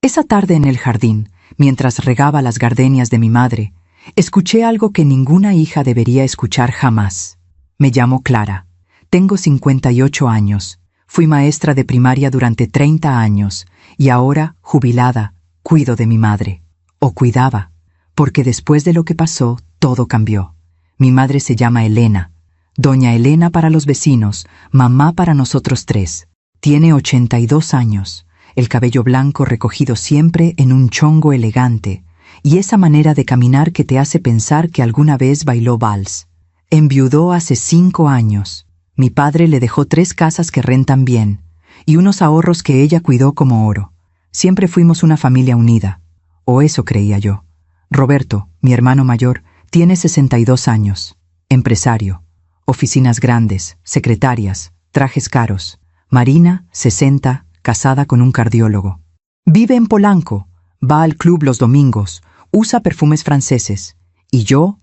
Esa tarde en el jardín, mientras regaba las gardenias de mi madre, escuché algo que ninguna hija debería escuchar jamás. Me llamo Clara. Tengo 58 años. Fui maestra de primaria durante 30 años y ahora, jubilada, cuido de mi madre. O cuidaba, porque después de lo que pasó, todo cambió. Mi madre se llama Elena. Doña Elena para los vecinos, mamá para nosotros tres. Tiene 82 años, el cabello blanco recogido siempre en un chongo elegante, y esa manera de caminar que te hace pensar que alguna vez bailó vals. Enviudó hace 5 años. Mi padre le dejó 3 casas que rentan bien, y unos ahorros que ella cuidó como oro. Siempre fuimos una familia unida, o eso creía yo. Roberto, mi hermano mayor, tiene 62 años, empresario, oficinas grandes, secretarias, trajes caros. Marina, 60, casada con un cardiólogo. Vive en Polanco, va al club los domingos, usa perfumes franceses. Y yo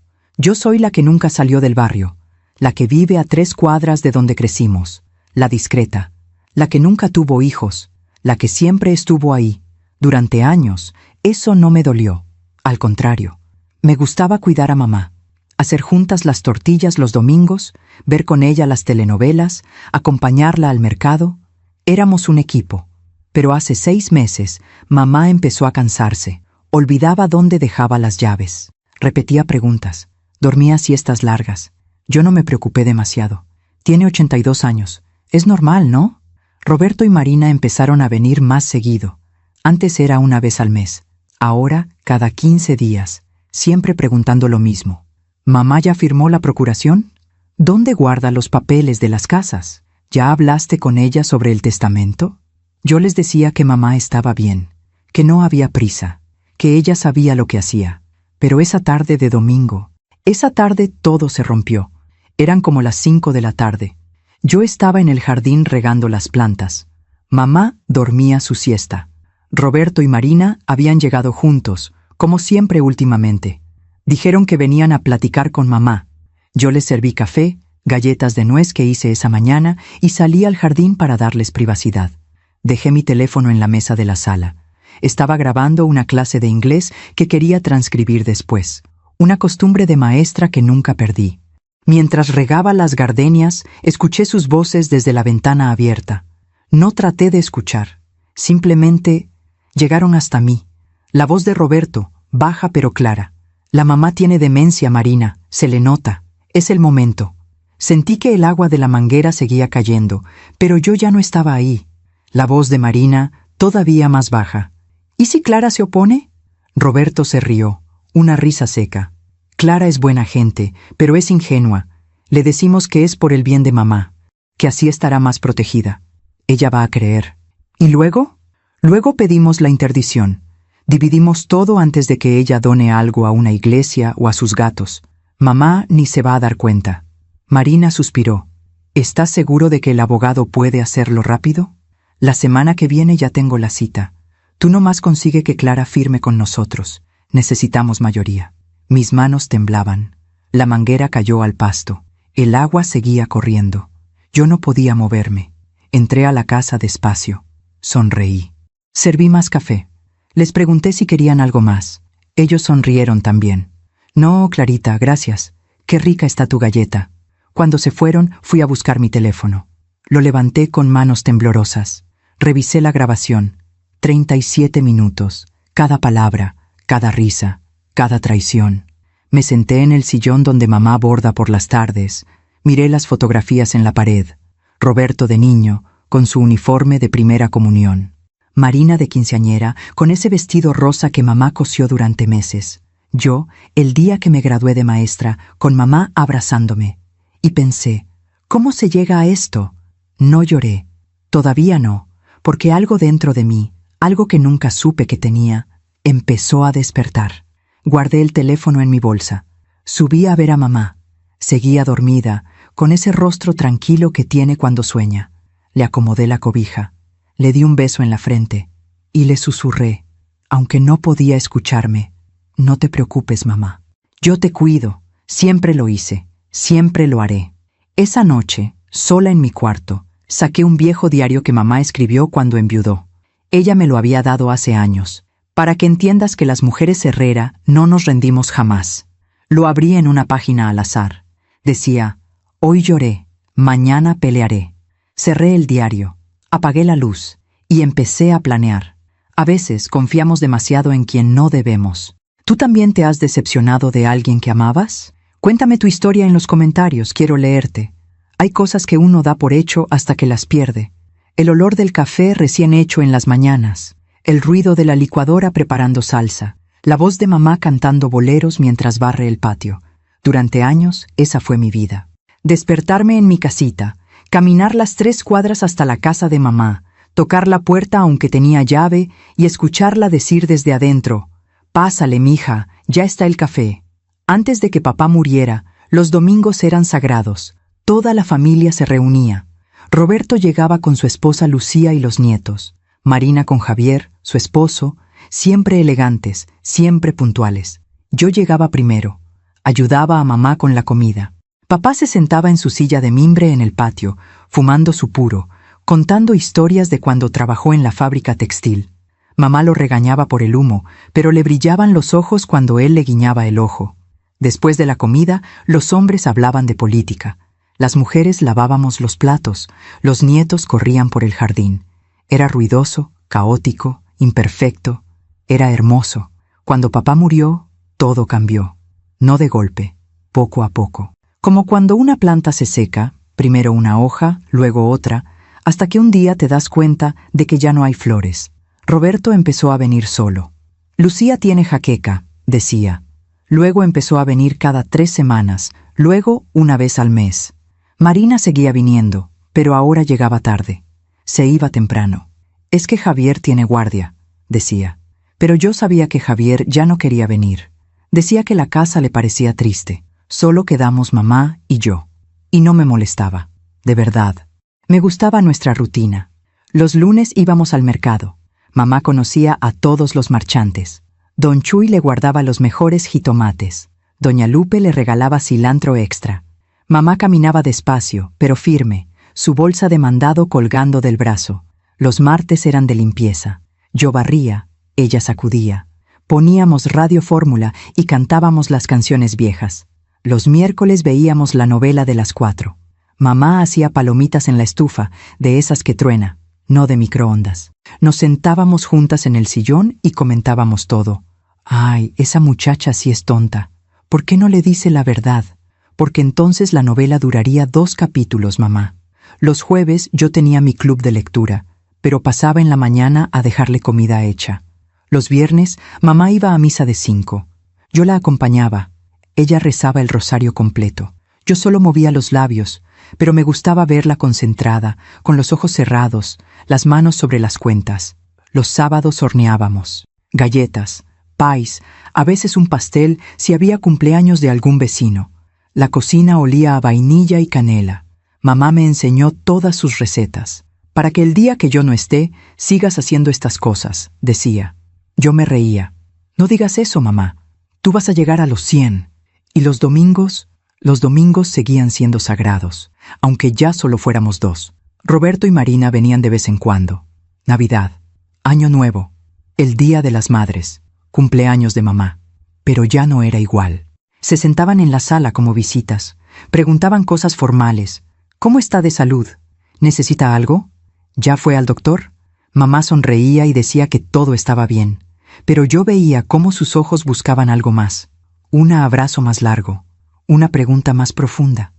soy la que nunca salió del barrio, la que vive a 3 cuadras de donde crecimos, la discreta, la que nunca tuvo hijos, la que siempre estuvo ahí. Durante años, eso no me dolió. Al contrario, me gustaba cuidar a mamá, hacer juntas las tortillas los domingos, ver con ella las telenovelas, acompañarla al mercado. Éramos un equipo. Pero hace 6 meses, mamá empezó a cansarse. Olvidaba dónde dejaba las llaves. Repetía preguntas. Dormía siestas largas. Yo no me preocupé demasiado. Tiene 82 años. Es normal, ¿no? Roberto y Marina empezaron a venir más seguido. Antes era una vez al mes. Ahora, cada 15 días. Siempre preguntando lo mismo. ¿Mamá ya firmó la procuración? ¿Dónde guarda los papeles de las casas? ¿Ya hablaste con ella sobre el testamento? Yo les decía que mamá estaba bien, que no había prisa, que ella sabía lo que hacía. Pero esa tarde de domingo, esa tarde todo se rompió. Eran como las 5 de la tarde. Yo estaba en el jardín regando las plantas. Mamá dormía su siesta. Roberto y Marina habían llegado juntos, como siempre últimamente. Dijeron que venían a platicar con mamá. Yo les serví café, galletas de nuez que hice esa mañana y salí al jardín para darles privacidad. Dejé mi teléfono en la mesa de la sala. Estaba grabando una clase de inglés que quería transcribir después. Una costumbre de maestra que nunca perdí. Mientras regaba las gardenias, escuché sus voces desde la ventana abierta. No traté de escuchar. Simplemente llegaron hasta mí. La voz de Roberto, baja pero clara. La mamá tiene demencia, Marina. Se le nota. Es el momento. Sentí que el agua de la manguera seguía cayendo, pero yo ya no estaba ahí. La voz de Marina, todavía más baja. ¿Y si Clara se opone? Roberto se rió, una risa seca. Clara es buena gente, pero es ingenua. Le decimos que es por el bien de mamá, que así estará más protegida. Ella va a creer. ¿Y luego? Luego pedimos la interdición. Dividimos todo antes de que ella done algo a una iglesia o a sus gatos. Mamá ni se va a dar cuenta. Marina suspiró. ¿Estás seguro de que el abogado puede hacerlo rápido? La semana que viene ya tengo la cita. Tú nomás consigue que Clara firme con nosotros. Necesitamos mayoría. Mis manos temblaban. La manguera cayó al pasto. El agua seguía corriendo. Yo no podía moverme. Entré a la casa despacio. Sonreí. Serví más café. Les pregunté si querían algo más. Ellos sonrieron también. No, Clarita, gracias. Qué rica está tu galleta. Cuando se fueron, fui a buscar mi teléfono. Lo levanté con manos temblorosas. Revisé la grabación. 37 minutos. Cada palabra, cada risa, cada traición. Me senté en el sillón donde mamá borda por las tardes. Miré las fotografías en la pared. Roberto de niño, con su uniforme de primera comunión. Marina de quinceañera, con ese vestido rosa que mamá cosió durante meses. Yo, el día que me gradué de maestra, con mamá abrazándome. Y pensé, ¿cómo se llega a esto? No lloré. Todavía no, porque algo dentro de mí, algo que nunca supe que tenía, empezó a despertar. Guardé el teléfono en mi bolsa. Subí a ver a mamá. Seguía dormida, con ese rostro tranquilo que tiene cuando sueña. Le acomodé la cobija. Le di un beso en la frente y le susurré, aunque no podía escucharme, no te preocupes, mamá. Yo te cuido. Siempre lo hice. Siempre lo haré. Esa noche, sola en mi cuarto, saqué un viejo diario que mamá escribió cuando enviudó. Ella me lo había dado hace años, para que entiendas que las mujeres Herrera no nos rendimos jamás. Lo abrí en una página al azar. Decía, hoy lloré, mañana pelearé. Cerré el diario, apagué la luz y empecé a planear. A veces confiamos demasiado en quien no debemos. ¿Tú también te has decepcionado de alguien que amabas? Cuéntame tu historia en los comentarios, quiero leerte. Hay cosas que uno da por hecho hasta que las pierde. El olor del café recién hecho en las mañanas, el ruido de la licuadora preparando salsa, la voz de mamá cantando boleros mientras barre el patio. Durante años, esa fue mi vida. Despertarme en mi casita, caminar las 3 cuadras hasta la casa de mamá, tocar la puerta aunque tenía llave y escucharla decir desde adentro, «Pásale, mija, ya está el café». Antes de que papá muriera, los domingos eran sagrados. Toda la familia se reunía. Roberto llegaba con su esposa Lucía y los nietos. Marina con Javier, su esposo, siempre elegantes, siempre puntuales. Yo llegaba primero. Ayudaba a mamá con la comida. Papá se sentaba en su silla de mimbre en el patio, fumando su puro, contando historias de cuando trabajó en la fábrica textil. Mamá lo regañaba por el humo, pero le brillaban los ojos cuando él le guiñaba el ojo. Después de la comida, los hombres hablaban de política. Las mujeres lavábamos los platos, los nietos corrían por el jardín. Era ruidoso, caótico, imperfecto. Era hermoso. Cuando papá murió, todo cambió. No de golpe, poco a poco. Como cuando una planta se seca, primero una hoja, luego otra, hasta que un día te das cuenta de que ya no hay flores. Roberto empezó a venir solo. Lucía tiene jaqueca, decía. Luego empezó a venir cada 3 semanas, luego una vez al mes. Marina seguía viniendo, pero ahora llegaba tarde. Se iba temprano. Es que Javier tiene guardia, decía. Pero yo sabía que Javier ya no quería venir. Decía que la casa le parecía triste. Solo quedamos mamá y yo. Y no me molestaba, de verdad. Me gustaba nuestra rutina. Los lunes íbamos al mercado. Mamá conocía a todos los marchantes. Don Chuy le guardaba los mejores jitomates. Doña Lupe le regalaba cilantro extra. Mamá caminaba despacio, pero firme, su bolsa de mandado colgando del brazo. Los martes eran de limpieza. Yo barría, ella sacudía. Poníamos Radio Fórmula y cantábamos las canciones viejas. Los miércoles veíamos la novela de las 4. Mamá hacía palomitas en la estufa, de esas que truena, no de microondas. Nos sentábamos juntas en el sillón y comentábamos todo. Ay, esa muchacha sí es tonta. ¿Por qué no le dice la verdad? Porque entonces la novela duraría 2 capítulos, mamá. Los jueves yo tenía mi club de lectura, pero pasaba en la mañana a dejarle comida hecha. Los viernes, mamá iba a misa de 5. Yo la acompañaba. Ella rezaba el rosario completo. Yo solo movía los labios, pero me gustaba verla concentrada, con los ojos cerrados, las manos sobre las cuentas. Los sábados horneábamos. Galletas, pais, a veces un pastel si había cumpleaños de algún vecino. La cocina olía a vainilla y canela. Mamá me enseñó todas sus recetas. Para que el día que yo no esté, sigas haciendo estas cosas, decía. Yo me reía. No digas eso, mamá. Tú vas a llegar a los 100. Y los domingos seguían siendo sagrados, aunque ya solo fuéramos 2. Roberto y Marina venían de vez en cuando. Navidad, Año Nuevo, el Día de las Madres, cumpleaños de mamá. Pero ya no era igual. Se sentaban en la sala como visitas. Preguntaban cosas formales. ¿Cómo está de salud? ¿Necesita algo? ¿Ya fue al doctor? Mamá sonreía y decía que todo estaba bien. Pero yo veía cómo sus ojos buscaban algo más. Un abrazo más largo. Una pregunta más profunda.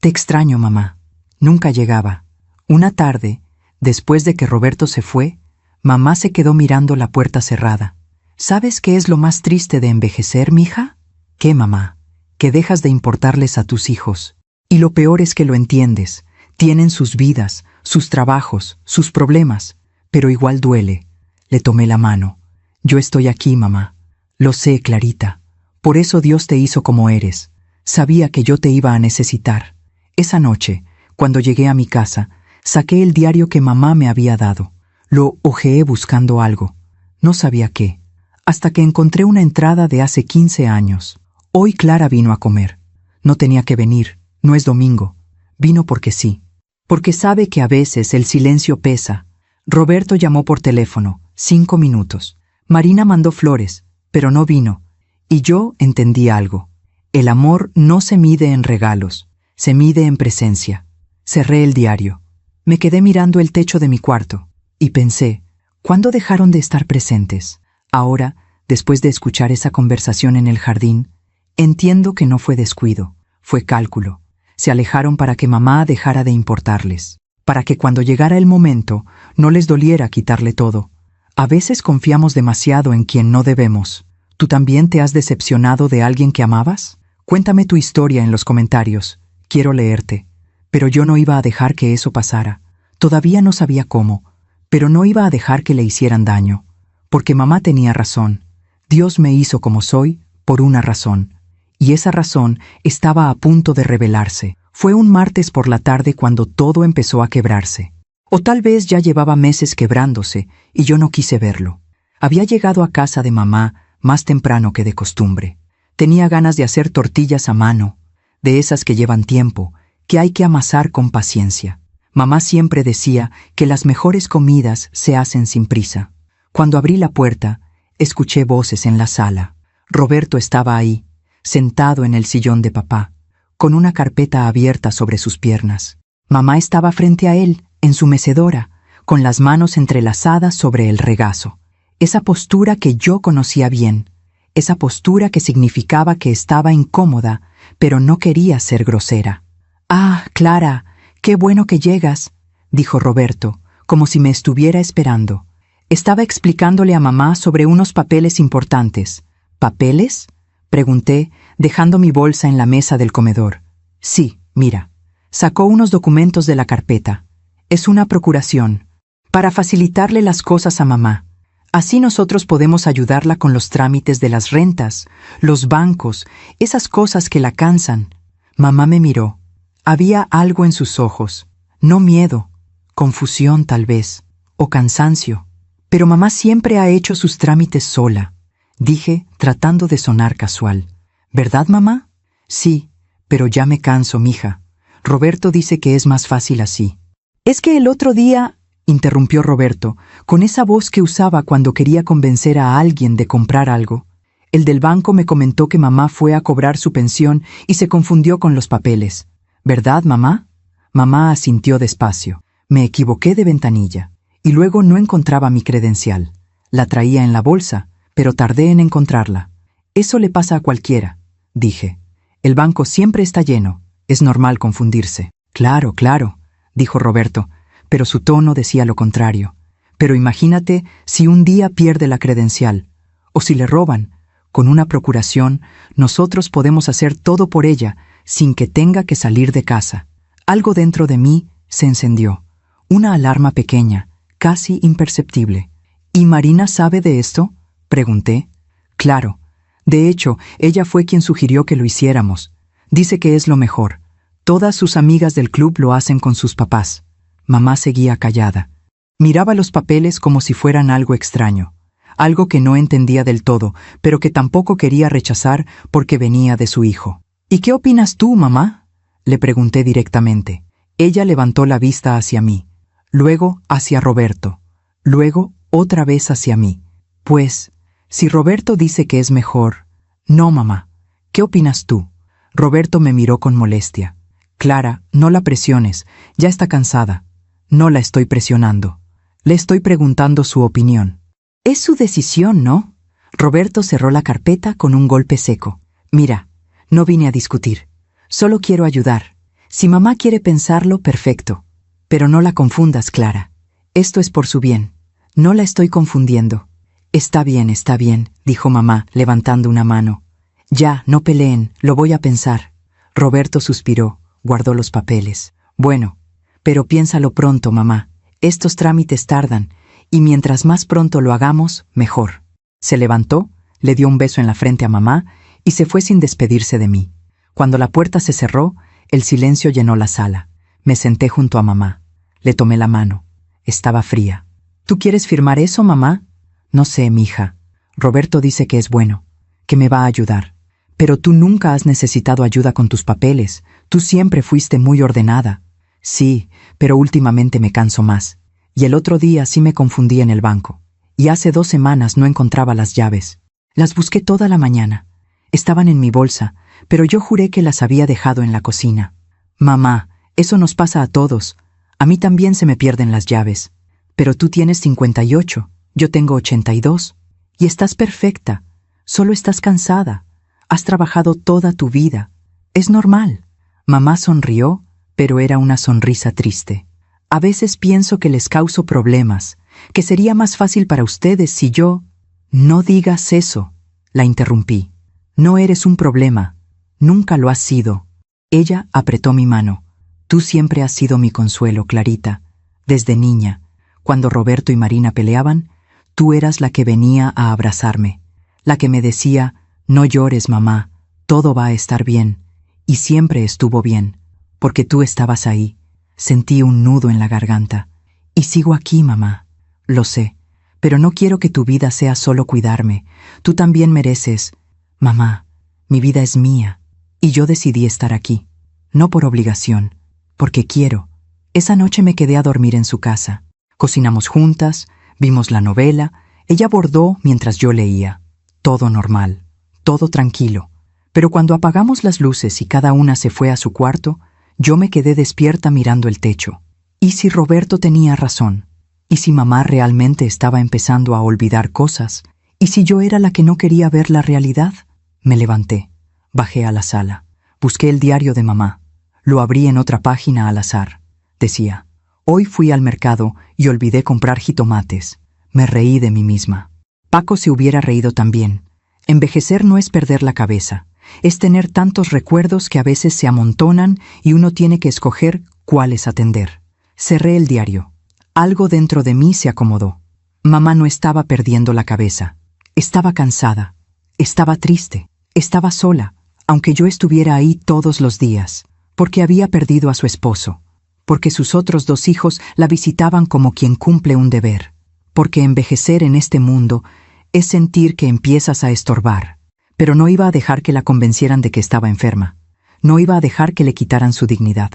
Te extraño, mamá. Nunca llegaba. Una tarde, después de que Roberto se fue, mamá se quedó mirando la puerta cerrada. ¿Sabes qué es lo más triste de envejecer, mija? ¿Qué, mamá? Que dejas de importarles a tus hijos. Y lo peor es que lo entiendes. Tienen sus vidas, sus trabajos, sus problemas. Pero igual duele. Le tomé la mano. Yo estoy aquí, mamá. Lo sé, Clarita. Por eso Dios te hizo como eres. Sabía que yo te iba a necesitar. Esa noche, cuando llegué a mi casa, saqué el diario que mamá me había dado. Lo hojeé buscando algo. No sabía qué. Hasta que encontré una entrada de hace 15 años. Hoy Clara vino a comer. No tenía que venir. No es domingo. Vino porque sí. Porque sabe que a veces el silencio pesa. Roberto llamó por teléfono, 5 minutos. Marina mandó flores, pero no vino. Y yo entendí algo. El amor no se mide en regalos, se mide en presencia. Cerré el diario. Me quedé mirando el techo de mi cuarto y pensé, ¿cuándo dejaron de estar presentes? Ahora, después de escuchar esa conversación en el jardín, entiendo que no fue descuido, fue cálculo. Se alejaron para que mamá dejara de importarles, para que cuando llegara el momento no les doliera quitarle todo. A veces confiamos demasiado en quien no debemos. ¿Tú también te has decepcionado de alguien que amabas? Cuéntame tu historia en los comentarios. Quiero leerte. Pero yo no iba a dejar que eso pasara. Todavía no sabía cómo, pero no iba a dejar que le hicieran daño. Porque mamá tenía razón. Dios me hizo como soy por una razón. Y esa razón estaba a punto de revelarse. Fue un martes por la tarde cuando todo empezó a quebrarse. O tal vez ya llevaba meses quebrándose y yo no quise verlo. Había llegado a casa de mamá más temprano que de costumbre. Tenía ganas de hacer tortillas a mano, de esas que llevan tiempo, que hay que amasar con paciencia. Mamá siempre decía que las mejores comidas se hacen sin prisa. Cuando abrí la puerta, escuché voces en la sala. Roberto estaba ahí, sentado en el sillón de papá, con una carpeta abierta sobre sus piernas. Mamá estaba frente a él, en su mecedora, con las manos entrelazadas sobre el regazo. Esa postura que yo conocía bien, esa postura que significaba que estaba incómoda, pero no quería ser grosera. «Ah, Clara, qué bueno que llegas», dijo Roberto, como si me estuviera esperando. Estaba explicándole a mamá sobre unos papeles importantes. «¿Papeles?», pregunté, dejando mi bolsa en la mesa del comedor. «Sí, mira». Sacó unos documentos de la carpeta. «Es una procuración, para facilitarle las cosas a mamá. Así nosotros podemos ayudarla con los trámites de las rentas, los bancos, esas cosas que la cansan». Mamá me miró. Había algo en sus ojos. No miedo, confusión tal vez, o cansancio. «Pero mamá siempre ha hecho sus trámites sola», dije, tratando de sonar casual. «¿Verdad, mamá?» «Sí, pero ya me canso, mija. Roberto dice que es más fácil así». «Es que el otro día», interrumpió Roberto, con esa voz que usaba cuando quería convencer a alguien de comprar algo. «El del banco me comentó que mamá fue a cobrar su pensión y se confundió con los papeles. ¿Verdad, mamá?» Mamá asintió despacio. Me equivoqué de ventanilla. Y luego no encontraba mi credencial. La traía en la bolsa, pero tardé en encontrarla. «Eso le pasa a cualquiera», dije. «El banco siempre está lleno. Es normal confundirse». «Claro, claro», dijo Roberto, pero su tono decía lo contrario. «Pero imagínate si un día pierde la credencial, o si le roban. Con una procuración, nosotros podemos hacer todo por ella sin que tenga que salir de casa». Algo dentro de mí se encendió. Una alarma pequeña, casi imperceptible. «¿Y Marina sabe de esto?», pregunté. «Claro. De hecho, ella fue quien sugirió que lo hiciéramos. Dice que es lo mejor. Todas sus amigas del club lo hacen con sus papás». Mamá seguía callada. Miraba los papeles como si fueran algo extraño, algo que no entendía del todo, pero que tampoco quería rechazar porque venía de su hijo. «¿Y qué opinas tú, mamá?», le pregunté directamente. Ella levantó la vista hacia mí, luego hacia Roberto, luego otra vez hacia mí. «Pues, si Roberto dice que es mejor...». «No, mamá. ¿Qué opinas tú?». Roberto me miró con molestia. «Clara, no la presiones, ya está cansada». «No la estoy presionando. Le estoy preguntando su opinión». «Es su decisión, ¿no?». Roberto cerró la carpeta con un golpe seco. «Mira, no vine a discutir. Solo quiero ayudar. Si mamá quiere pensarlo, perfecto. Pero no la confundas, Clara. Esto es por su bien. No la estoy confundiendo». Está bien», dijo mamá, levantando una mano. «Ya, no peleen, lo voy a pensar». Roberto suspiró, guardó los papeles. «Bueno, pero piénsalo pronto, mamá. Estos trámites tardan, y mientras más pronto lo hagamos, mejor». Se levantó, le dio un beso en la frente a mamá y se fue sin despedirse de mí. Cuando la puerta se cerró, el silencio llenó la sala. Me senté junto a mamá. Le tomé la mano. Estaba fría. «¿Tú quieres firmar eso, mamá?» «No sé, mija. Roberto dice que es bueno, que me va a ayudar. Pero tú nunca has necesitado ayuda con tus papeles. Tú siempre fuiste muy ordenada». «Sí, pero últimamente me canso más. Y el otro día sí me confundí en el banco. Y hace 2 semanas no encontraba las llaves. Las busqué toda la mañana. Estaban en mi bolsa, pero yo juré que las había dejado en la cocina. Mamá, eso nos pasa a todos. A mí también se me pierden las llaves. Pero tú tienes 58, yo tengo 82. Y estás perfecta. Solo estás cansada. Has trabajado toda tu vida. Es normal. Mamá sonrió, pero era una sonrisa triste. A veces pienso que les causo problemas, que sería más fácil para ustedes si yo... No digas eso, la interrumpí. No eres un problema. Nunca lo has sido. Ella apretó mi mano. Tú siempre has sido mi consuelo, Clarita. Desde niña, cuando Roberto y Marina peleaban, tú eras la que venía a abrazarme, la que me decía, no llores, mamá, todo va a estar bien. Y siempre estuvo bien, porque tú estabas ahí. Sentí un nudo en la garganta. Y sigo aquí, mamá. Lo sé, pero no quiero que tu vida sea solo cuidarme. Tú también mereces... Mamá, mi vida es mía, y yo decidí estar aquí. No por obligación, porque quiero. Esa noche me quedé a dormir en su casa. Cocinamos juntas, vimos la novela, ella bordó mientras yo leía. Todo normal, todo tranquilo. Pero cuando apagamos las luces y cada una se fue a su cuarto, yo me quedé despierta mirando el techo. ¿Y si Roberto tenía razón? ¿Y si mamá realmente estaba empezando a olvidar cosas? ¿Y si yo era la que no quería ver la realidad? Me levanté, bajé a la sala, busqué el diario de mamá. Lo abrí en otra página al azar. Decía, hoy fui al mercado y olvidé comprar jitomates. Me reí de mí misma. Paco se hubiera reído también. Envejecer no es perder la cabeza. Es tener tantos recuerdos que a veces se amontonan y uno tiene que escoger cuáles atender. Cerré el diario. Algo dentro de mí se acomodó. Mamá no estaba perdiendo la cabeza. Estaba cansada. Estaba triste. Estaba sola, aunque yo estuviera ahí todos los días, porque había perdido a su esposo, porque sus otros 2 hijos la visitaban como quien cumple un deber, porque envejecer en este mundo es sentir que empiezas a estorbar. Pero no iba a dejar que la convencieran de que estaba enferma. No iba a dejar que le quitaran su dignidad.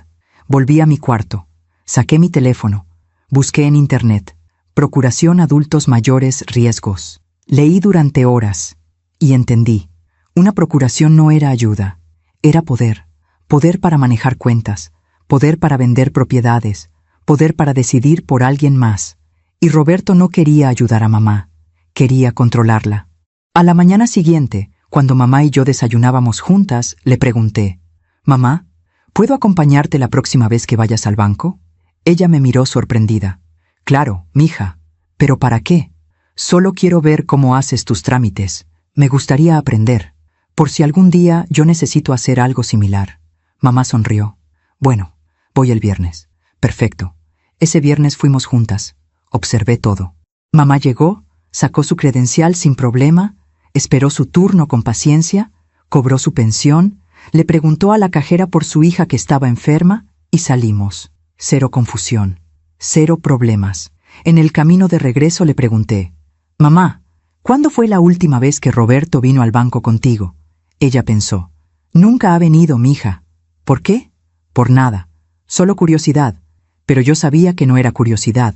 Volví a mi cuarto. Saqué mi teléfono. Busqué en internet. Procuración adultos mayores riesgos. Leí durante horas. Y entendí. Una procuración no era ayuda. Era poder. Poder para manejar cuentas. Poder para vender propiedades. Poder para decidir por alguien más. Y Roberto no quería ayudar a mamá. Quería controlarla. A la mañana siguiente, cuando mamá y yo desayunábamos juntas, le pregunté, «Mamá, ¿puedo acompañarte la próxima vez que vayas al banco?» Ella me miró sorprendida. «Claro, mija. ¿Pero para qué?» «Solo quiero ver cómo haces tus trámites. Me gustaría aprender. Por si algún día yo necesito hacer algo similar». Mamá sonrió. «Bueno, voy el viernes». «Perfecto». Ese viernes fuimos juntas. Observé todo. Mamá llegó, sacó su credencial sin problema, esperó su turno con paciencia, cobró su pensión, le preguntó a la cajera por su hija que estaba enferma y salimos. Cero confusión, cero problemas. En el camino de regreso le pregunté, «Mamá, ¿cuándo fue la última vez que Roberto vino al banco contigo?» Ella pensó, «Nunca ha venido, mija». «¿Por qué?» «Por nada, solo curiosidad». Pero yo sabía que no era curiosidad,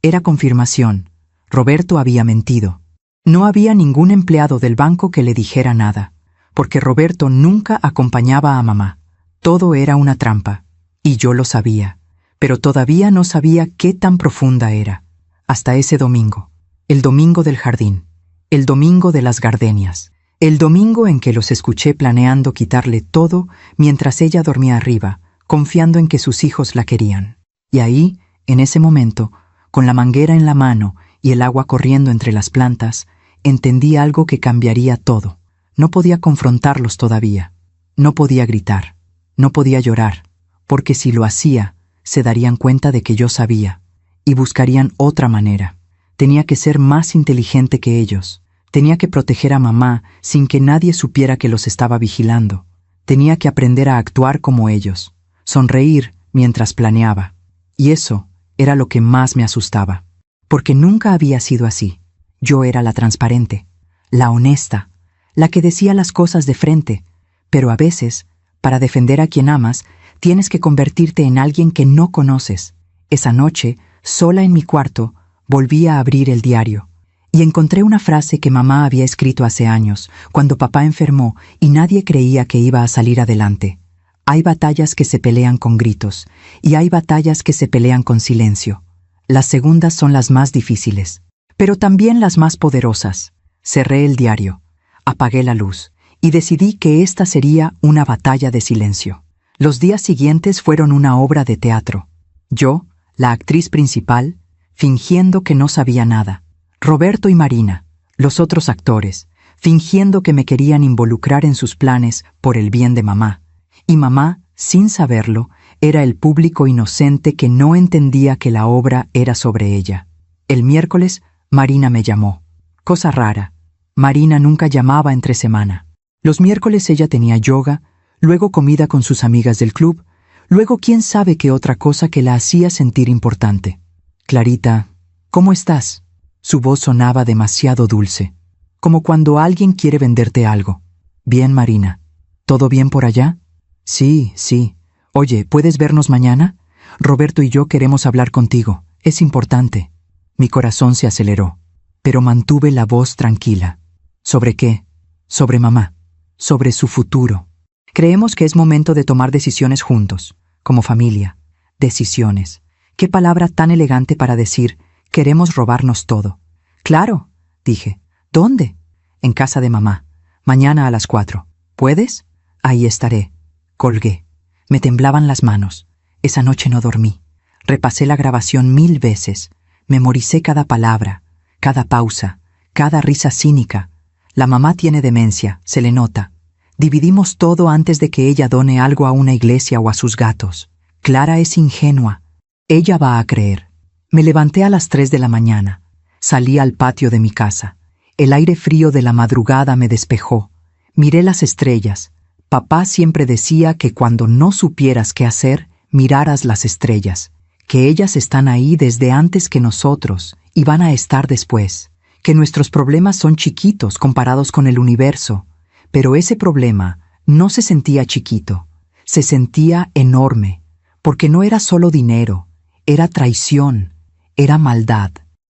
era confirmación. Roberto había mentido. No había ningún empleado del banco que le dijera nada, porque Roberto nunca acompañaba a mamá. Todo era una trampa, y yo lo sabía, pero todavía no sabía qué tan profunda era. Hasta ese domingo, el domingo del jardín, el domingo de las gardenias, el domingo en que los escuché planeando quitarle todo mientras ella dormía arriba, confiando en que sus hijos la querían. Y ahí, en ese momento, con la manguera en la mano y el agua corriendo entre las plantas, entendí algo que cambiaría todo. No podía confrontarlos todavía. No podía gritar. No podía llorar. Porque si lo hacía, se darían cuenta de que yo sabía. Y buscarían otra manera. Tenía que ser más inteligente que ellos. Tenía que proteger a mamá sin que nadie supiera que los estaba vigilando. Tenía que aprender a actuar como ellos. Sonreír mientras planeaba. Y eso era lo que más me asustaba. Porque nunca había sido así. Yo era la transparente, la honesta, la que decía las cosas de frente, pero a veces, para defender a quien amas, tienes que convertirte en alguien que no conoces. Esa noche, sola en mi cuarto, volví a abrir el diario y encontré una frase que mamá había escrito hace años, cuando papá enfermó y nadie creía que iba a salir adelante. Hay batallas que se pelean con gritos y hay batallas que se pelean con silencio. Las segundas son las más difíciles, pero también las más poderosas. Cerré el diario, apagué la luz y decidí que esta sería una batalla de silencio. Los días siguientes fueron una obra de teatro. Yo, la actriz principal, fingiendo que no sabía nada. Roberto y Marina, los otros actores, fingiendo que me querían involucrar en sus planes por el bien de mamá. Y mamá, sin saberlo, era el público inocente que no entendía que la obra era sobre ella. El miércoles, Marina me llamó. Cosa rara. Marina nunca llamaba entre semana. Los miércoles ella tenía yoga, luego comida con sus amigas del club, luego quién sabe qué otra cosa que la hacía sentir importante. Clarita, ¿cómo estás? Su voz sonaba demasiado dulce, como cuando alguien quiere venderte algo. Bien, Marina. ¿Todo bien por allá? Sí, sí. Oye, ¿puedes vernos mañana? Roberto y yo queremos hablar contigo. Es importante. Mi corazón se aceleró, pero mantuve la voz tranquila. ¿Sobre qué? Sobre mamá. Sobre su futuro. Creemos que es momento de tomar decisiones juntos, como familia. Decisiones. Qué palabra tan elegante para decir, queremos robarnos todo. Claro, dije. ¿Dónde? En casa de mamá. Mañana a las 4. ¿Puedes? Ahí estaré. Colgué. Me temblaban las manos. Esa noche no dormí. Repasé la grabación 1000 veces. Memoricé cada palabra, cada pausa, cada risa cínica. La mamá tiene demencia, se le nota. Dividimos todo antes de que ella done algo a una iglesia o a sus gatos. Clara es ingenua. Ella va a creer. Me levanté a las 3 de la mañana. Salí al patio de mi casa. El aire frío de la madrugada me despejó. Miré las estrellas. Papá siempre decía que cuando no supieras qué hacer, miraras las estrellas, que ellas están ahí desde antes que nosotros y van a estar después, que nuestros problemas son chiquitos comparados con el universo, pero ese problema no se sentía chiquito, se sentía enorme, porque no era solo dinero, era traición, era maldad.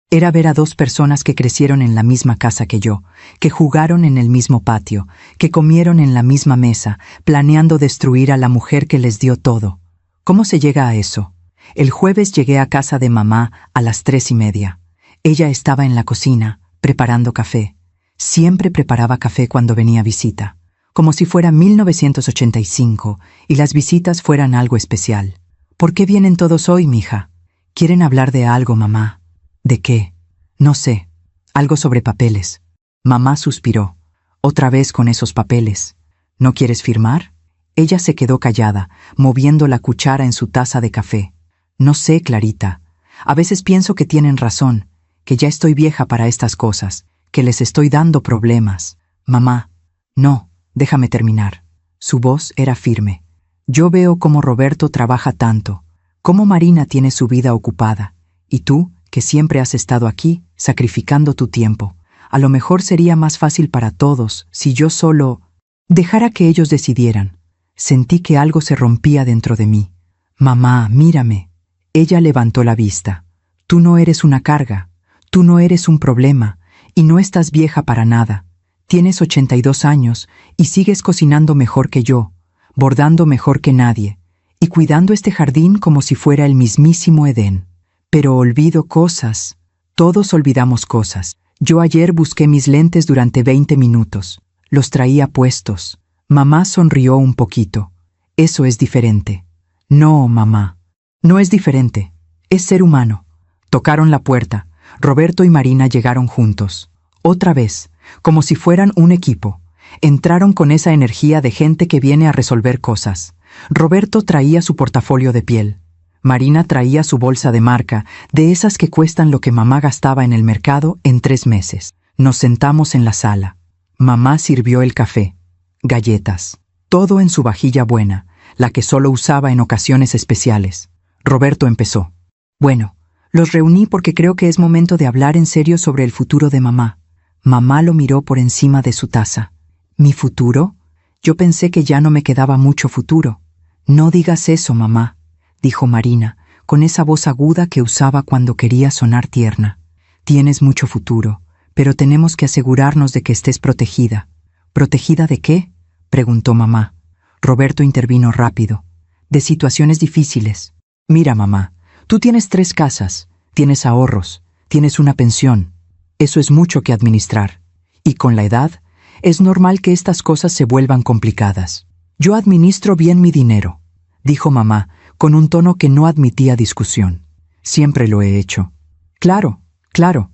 Era ver a dos personas que crecieron en la misma casa que yo, que jugaron en el mismo patio, que comieron en la misma mesa, planeando destruir a la mujer que les dio todo. ¿Cómo se llega a eso? El jueves llegué a casa de mamá a las 3:30. Ella estaba en la cocina, preparando café. Siempre preparaba café cuando venía visita, como si fuera 1985 y las visitas fueran algo especial. ¿Por qué vienen todos hoy, mija? ¿Quieren hablar de algo, mamá? ¿De qué? No sé. Algo sobre papeles. Mamá suspiró. Otra vez con esos papeles. ¿No quieres firmar? Ella se quedó callada, moviendo la cuchara en su taza de café. No sé, Clarita. A veces pienso que tienen razón, que ya estoy vieja para estas cosas, que les estoy dando problemas. Mamá. No, déjame terminar. Su voz era firme. Yo veo cómo Roberto trabaja tanto, cómo Marina tiene su vida ocupada, y tú, que siempre has estado aquí, sacrificando tu tiempo. A lo mejor sería más fácil para todos si yo solo dejara que ellos decidieran. Sentí que algo se rompía dentro de mí. Mamá, mírame. Ella levantó la vista. Tú no eres una carga, tú no eres un problema, y no estás vieja para nada. Tienes 82 años y sigues cocinando mejor que yo, bordando mejor que nadie, y cuidando este jardín como si fuera el mismísimo Edén. Pero olvido cosas. Todos olvidamos cosas. Yo ayer busqué mis lentes durante 20 minutos. Los traía puestos. Mamá sonrió un poquito. Eso es diferente. No, mamá. No es diferente. Es ser humano. Tocaron la puerta. Roberto y Marina llegaron juntos. Otra vez, como si fueran un equipo. Entraron con esa energía de gente que viene a resolver cosas. Roberto traía su portafolio de piel. Marina traía su bolsa de marca, de esas que cuestan lo que mamá gastaba en el mercado en 3 meses. Nos sentamos en la sala. Mamá sirvió el café, galletas, todo en su vajilla buena, la que solo usaba en ocasiones especiales. Roberto empezó. Bueno, los reuní porque creo que es momento de hablar en serio sobre el futuro de mamá. Mamá lo miró por encima de su taza. ¿Mi futuro? Yo pensé que ya no me quedaba mucho futuro. No digas eso, mamá, dijo Marina, con esa voz aguda que usaba cuando quería sonar tierna. Tienes mucho futuro, pero tenemos que asegurarnos de que estés protegida. ¿Protegida de qué?, preguntó mamá. Roberto intervino rápido. De situaciones difíciles. Mira, mamá, tú tienes 3 casas, tienes ahorros, tienes una pensión. Eso es mucho que administrar. Y con la edad, es normal que estas cosas se vuelvan complicadas. Yo administro bien mi dinero, dijo mamá, con un tono que no admitía discusión. Siempre lo he hecho. Claro, claro,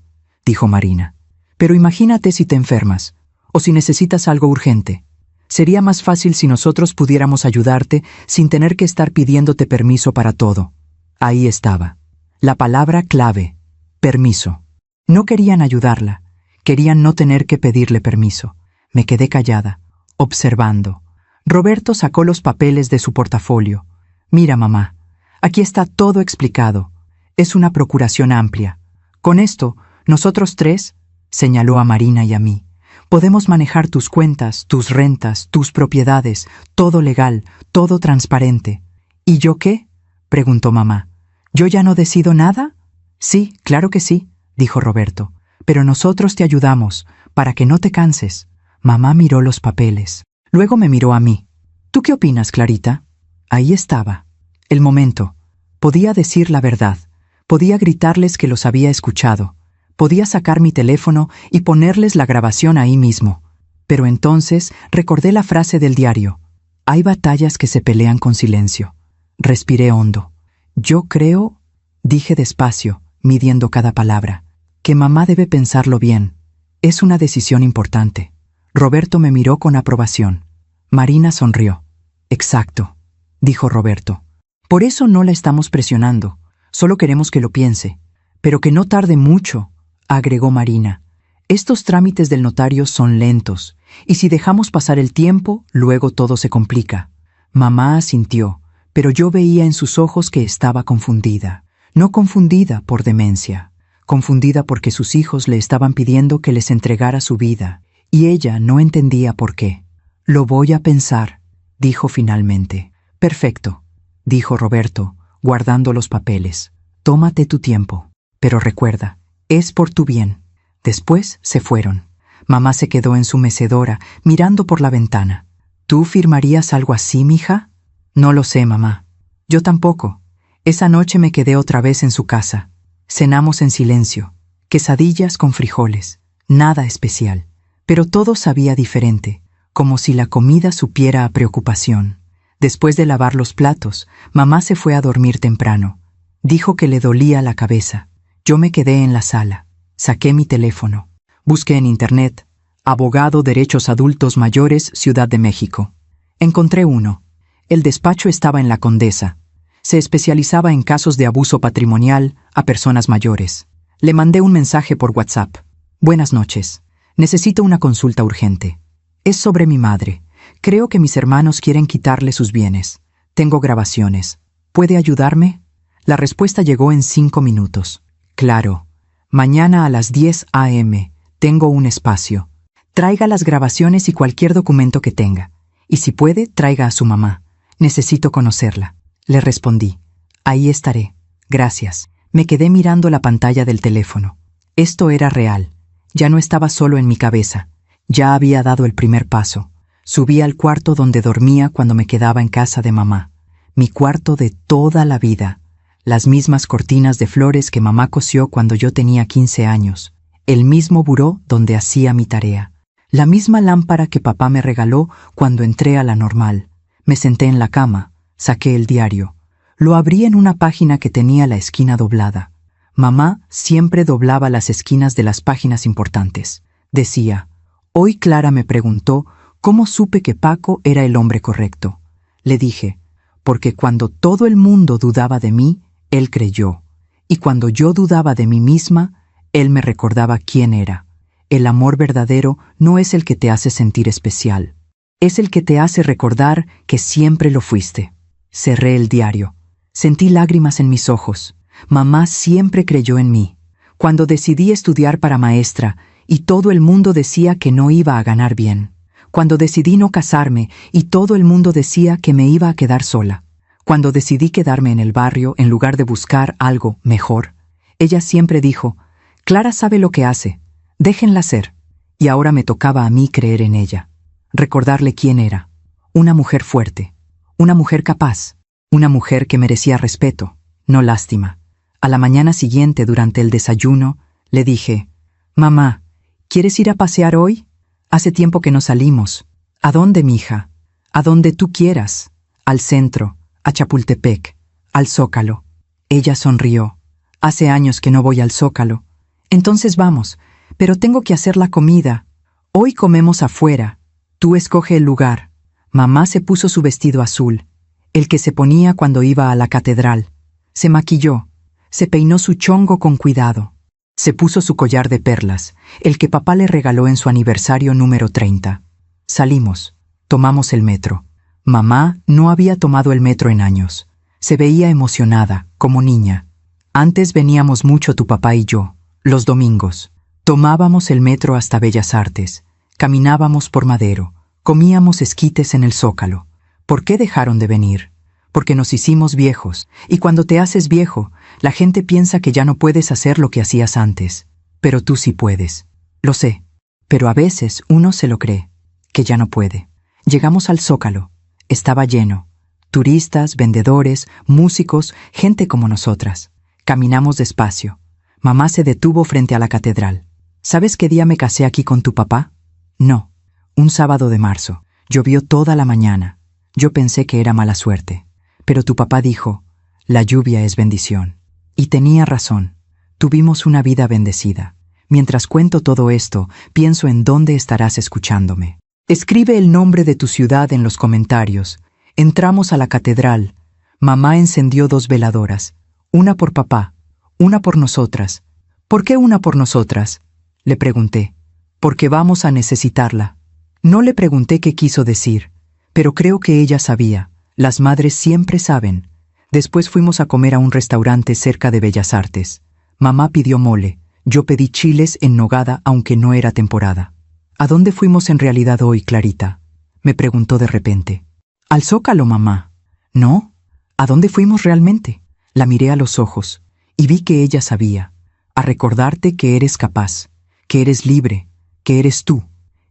dijo Marina. Pero imagínate si te enfermas, o si necesitas algo urgente. Sería más fácil si nosotros pudiéramos ayudarte sin tener que estar pidiéndote permiso para todo. Ahí estaba. La palabra clave: permiso. No querían ayudarla, querían no tener que pedirle permiso. Me quedé callada, observando. Roberto sacó los papeles de su portafolio. Mira, mamá, aquí está todo explicado. Es una procuración amplia. Con esto, nosotros 3, señaló a Marina y a mí, podemos manejar tus cuentas, tus rentas, tus propiedades, todo legal, todo transparente. ¿Y yo qué?, preguntó mamá. ¿Yo ya no decido nada? Sí, claro que sí, dijo Roberto. Pero nosotros te ayudamos, para que no te canses. Mamá miró los papeles. Luego me miró a mí. ¿Tú qué opinas, Clarita? Ahí estaba. El momento. Podía decir la verdad. Podía gritarles que los había escuchado. Podía sacar mi teléfono y ponerles la grabación ahí mismo. Pero entonces recordé la frase del diario. Hay batallas que se pelean con silencio. Respiré hondo. Yo creo, dije despacio, midiendo cada palabra, que mamá debe pensarlo bien. Es una decisión importante. Roberto me miró con aprobación. Marina sonrió. Exacto, dijo Roberto. Por eso no la estamos presionando. Solo queremos que lo piense. Pero que no tarde mucho, agregó Marina. Estos trámites del notario son lentos, y si dejamos pasar el tiempo, luego todo se complica. Mamá asintió, pero yo veía en sus ojos que estaba confundida. No confundida por demencia, confundida porque sus hijos le estaban pidiendo que les entregara su vida, y ella no entendía por qué. Lo voy a pensar, dijo finalmente. Perfecto, dijo Roberto, guardando los papeles. Tómate tu tiempo, pero recuerda, es por tu bien. Después se fueron. Mamá se quedó en su mecedora, mirando por la ventana. ¿Tú firmarías algo así, mija? No lo sé, mamá. Yo tampoco. Esa noche me quedé otra vez en su casa. Cenamos en silencio. Quesadillas con frijoles. Nada especial. Pero todo sabía diferente, como si la comida supiera a preocupación. Después de lavar los platos, mamá se fue a dormir temprano. Dijo que le dolía la cabeza. Yo me quedé en la sala. Saqué mi teléfono. Busqué en internet: Abogado Derechos Adultos Mayores, Ciudad de México. Encontré uno. El despacho estaba en La Condesa. Se especializaba en casos de abuso patrimonial a personas mayores. Le mandé un mensaje por WhatsApp. Buenas noches. Necesito una consulta urgente. Es sobre mi madre. Creo que mis hermanos quieren quitarle sus bienes. Tengo grabaciones. ¿Puede ayudarme? La respuesta llegó en 5 minutos. Claro. Mañana a las 10 a.m. Tengo un espacio. Traiga las grabaciones y cualquier documento que tenga. Y si puede, traiga a su mamá. Necesito conocerla. Le respondí. Ahí estaré. Gracias. Me quedé mirando la pantalla del teléfono. Esto era real. Ya no estaba solo en mi cabeza. Ya había dado el primer paso. Subí al cuarto donde dormía cuando me quedaba en casa de mamá. Mi cuarto de toda la vida. Las mismas cortinas de flores que mamá cosió cuando yo tenía 15 años. El mismo buró donde hacía mi tarea. La misma lámpara que papá me regaló cuando entré a la normal. Me senté en la cama, saqué el diario. Lo abrí en una página que tenía la esquina doblada. Mamá siempre doblaba las esquinas de las páginas importantes. Decía: hoy Clara me preguntó cómo supe que Paco era el hombre correcto. Le dije: porque cuando todo el mundo dudaba de mí, él creyó. Y cuando yo dudaba de mí misma, él me recordaba quién era. El amor verdadero no es el que te hace sentir especial. Es el que te hace recordar que siempre lo fuiste. Cerré el diario. Sentí lágrimas en mis ojos. Mamá siempre creyó en mí. Cuando decidí estudiar para maestra y todo el mundo decía que no iba a ganar bien. Cuando decidí no casarme y todo el mundo decía que me iba a quedar sola. Cuando decidí quedarme en el barrio en lugar de buscar algo mejor, ella siempre dijo, Clara sabe lo que hace, déjenla ser. Y ahora me tocaba a mí creer en ella, recordarle quién era. Una mujer fuerte, una mujer capaz, una mujer que merecía respeto, no lástima. A la mañana siguiente, durante el desayuno, le dije, Mamá, ¿quieres ir a pasear hoy? Hace tiempo que no salimos. ¿A dónde, mija? A donde tú quieras. Al centro, a Chapultepec, al Zócalo. Ella sonrió. Hace años que no voy al Zócalo. Entonces vamos, pero tengo que hacer la comida. Hoy comemos afuera. Tú escoge el lugar. Mamá se puso su vestido azul, el que se ponía cuando iba a la catedral. Se maquilló, se peinó su chongo con cuidado. Se puso su collar de perlas, el que papá le regaló en su aniversario número 30. Salimos, tomamos el metro. Mamá no había tomado el metro en años. Se veía emocionada, como niña. Antes veníamos mucho tu papá y yo, los domingos. Tomábamos el metro hasta Bellas Artes, caminábamos por Madero, comíamos esquites en el Zócalo. ¿Por qué dejaron de venir? Porque nos hicimos viejos, y cuando te haces viejo, la gente piensa que ya no puedes hacer lo que hacías antes. Pero tú sí puedes. Lo sé, pero a veces uno se lo cree, que ya no puede. Llegamos al Zócalo. Estaba lleno. Turistas, vendedores, músicos, gente como nosotras. Caminamos despacio. Mamá se detuvo frente a la catedral. ¿Sabes qué día me casé aquí con tu papá? No. Un sábado de marzo. Llovió toda la mañana. Yo pensé que era mala suerte. Pero tu papá dijo, la lluvia es bendición. Y tenía razón. Tuvimos una vida bendecida. Mientras cuento todo esto, pienso en dónde estarás escuchándome. Escribe el nombre de tu ciudad en los comentarios. Entramos a la catedral. Mamá encendió 2 veladoras. Una por papá, una por nosotras. ¿Por qué una por nosotras? Le pregunté. Porque vamos a necesitarla. No le pregunté qué quiso decir, pero creo que ella sabía. Las madres siempre saben. Después fuimos a comer a un restaurante cerca de Bellas Artes. Mamá pidió mole. Yo pedí chiles en nogada, aunque no era temporada. ¿A dónde fuimos en realidad hoy, Clarita? Me preguntó de repente. Al Zócalo, mamá. ¿No? ¿A dónde fuimos realmente? La miré a los ojos y vi que ella sabía. A recordarte que eres capaz, que eres libre, que eres tú.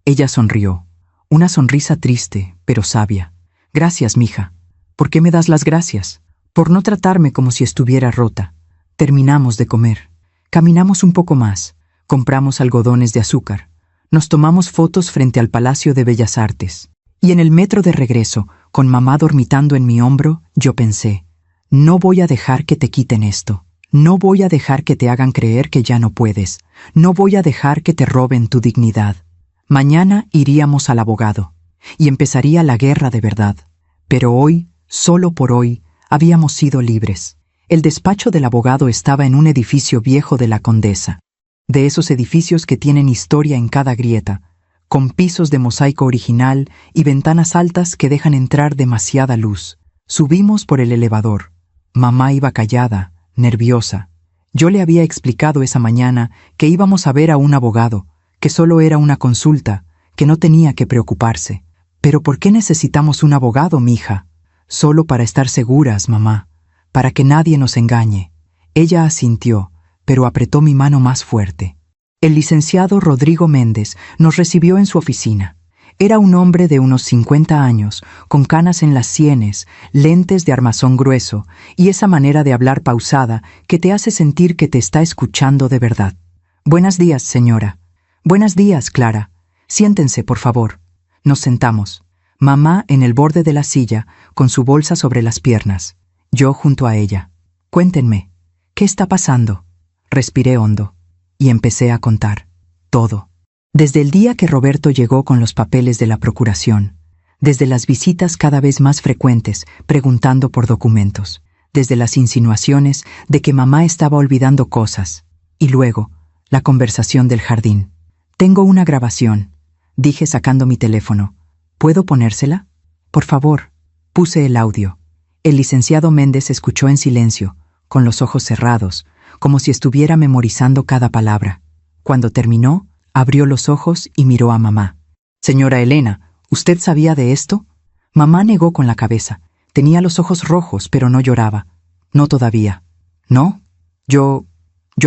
Ella sonrió. Una sonrisa triste, pero sabia. Gracias, mija. ¿Por qué me das las gracias? Por no tratarme como si estuviera rota. Terminamos de comer. Caminamos un poco más. Compramos algodones de azúcar. Nos tomamos fotos frente al Palacio de Bellas Artes. Y en el metro de regreso, con mamá dormitando en mi hombro, yo pensé, no voy a dejar que te quiten esto. No voy a dejar que te hagan creer que ya no puedes. No voy a dejar que te roben tu dignidad. Mañana iríamos al abogado. Y empezaría la guerra de verdad. Pero hoy, solo por hoy, habíamos sido libres. El despacho del abogado estaba en un edificio viejo de la Condesa. De esos edificios que tienen historia en cada grieta, con pisos de mosaico original y ventanas altas que dejan entrar demasiada luz. Subimos por el elevador. Mamá iba callada, nerviosa. Yo le había explicado esa mañana que íbamos a ver a un abogado, que solo era una consulta, que no tenía que preocuparse. ¿Pero por qué necesitamos un abogado, mija? Solo para estar seguras, mamá, para que nadie nos engañe. Ella asintió, pero apretó mi mano más fuerte. El licenciado Rodrigo Méndez nos recibió en su oficina. Era un hombre de unos 50 años, con canas en las sienes, lentes de armazón grueso y esa manera de hablar pausada que te hace sentir que te está escuchando de verdad. Buenos días, señora. Buenos días, Clara. Siéntense, por favor. Nos sentamos. Mamá en el borde de la silla, con su bolsa sobre las piernas. Yo junto a ella. Cuéntenme, ¿qué está pasando? Respiré hondo y empecé a contar. Todo. Desde el día que Roberto llegó con los papeles de la procuración, desde las visitas cada vez más frecuentes preguntando por documentos, desde las insinuaciones de que mamá estaba olvidando cosas, y luego la conversación del jardín. Tengo una grabación, dije sacando mi teléfono. ¿Puedo ponérsela? Por favor. Puse el audio. El licenciado Méndez escuchó en silencio, con los ojos cerrados, como si estuviera memorizando cada palabra. Cuando terminó, abrió los ojos y miró a mamá. Señora Elena, ¿usted sabía de esto? Mamá negó con la cabeza. Tenía los ojos rojos, pero no lloraba. No todavía. ¿No? Yo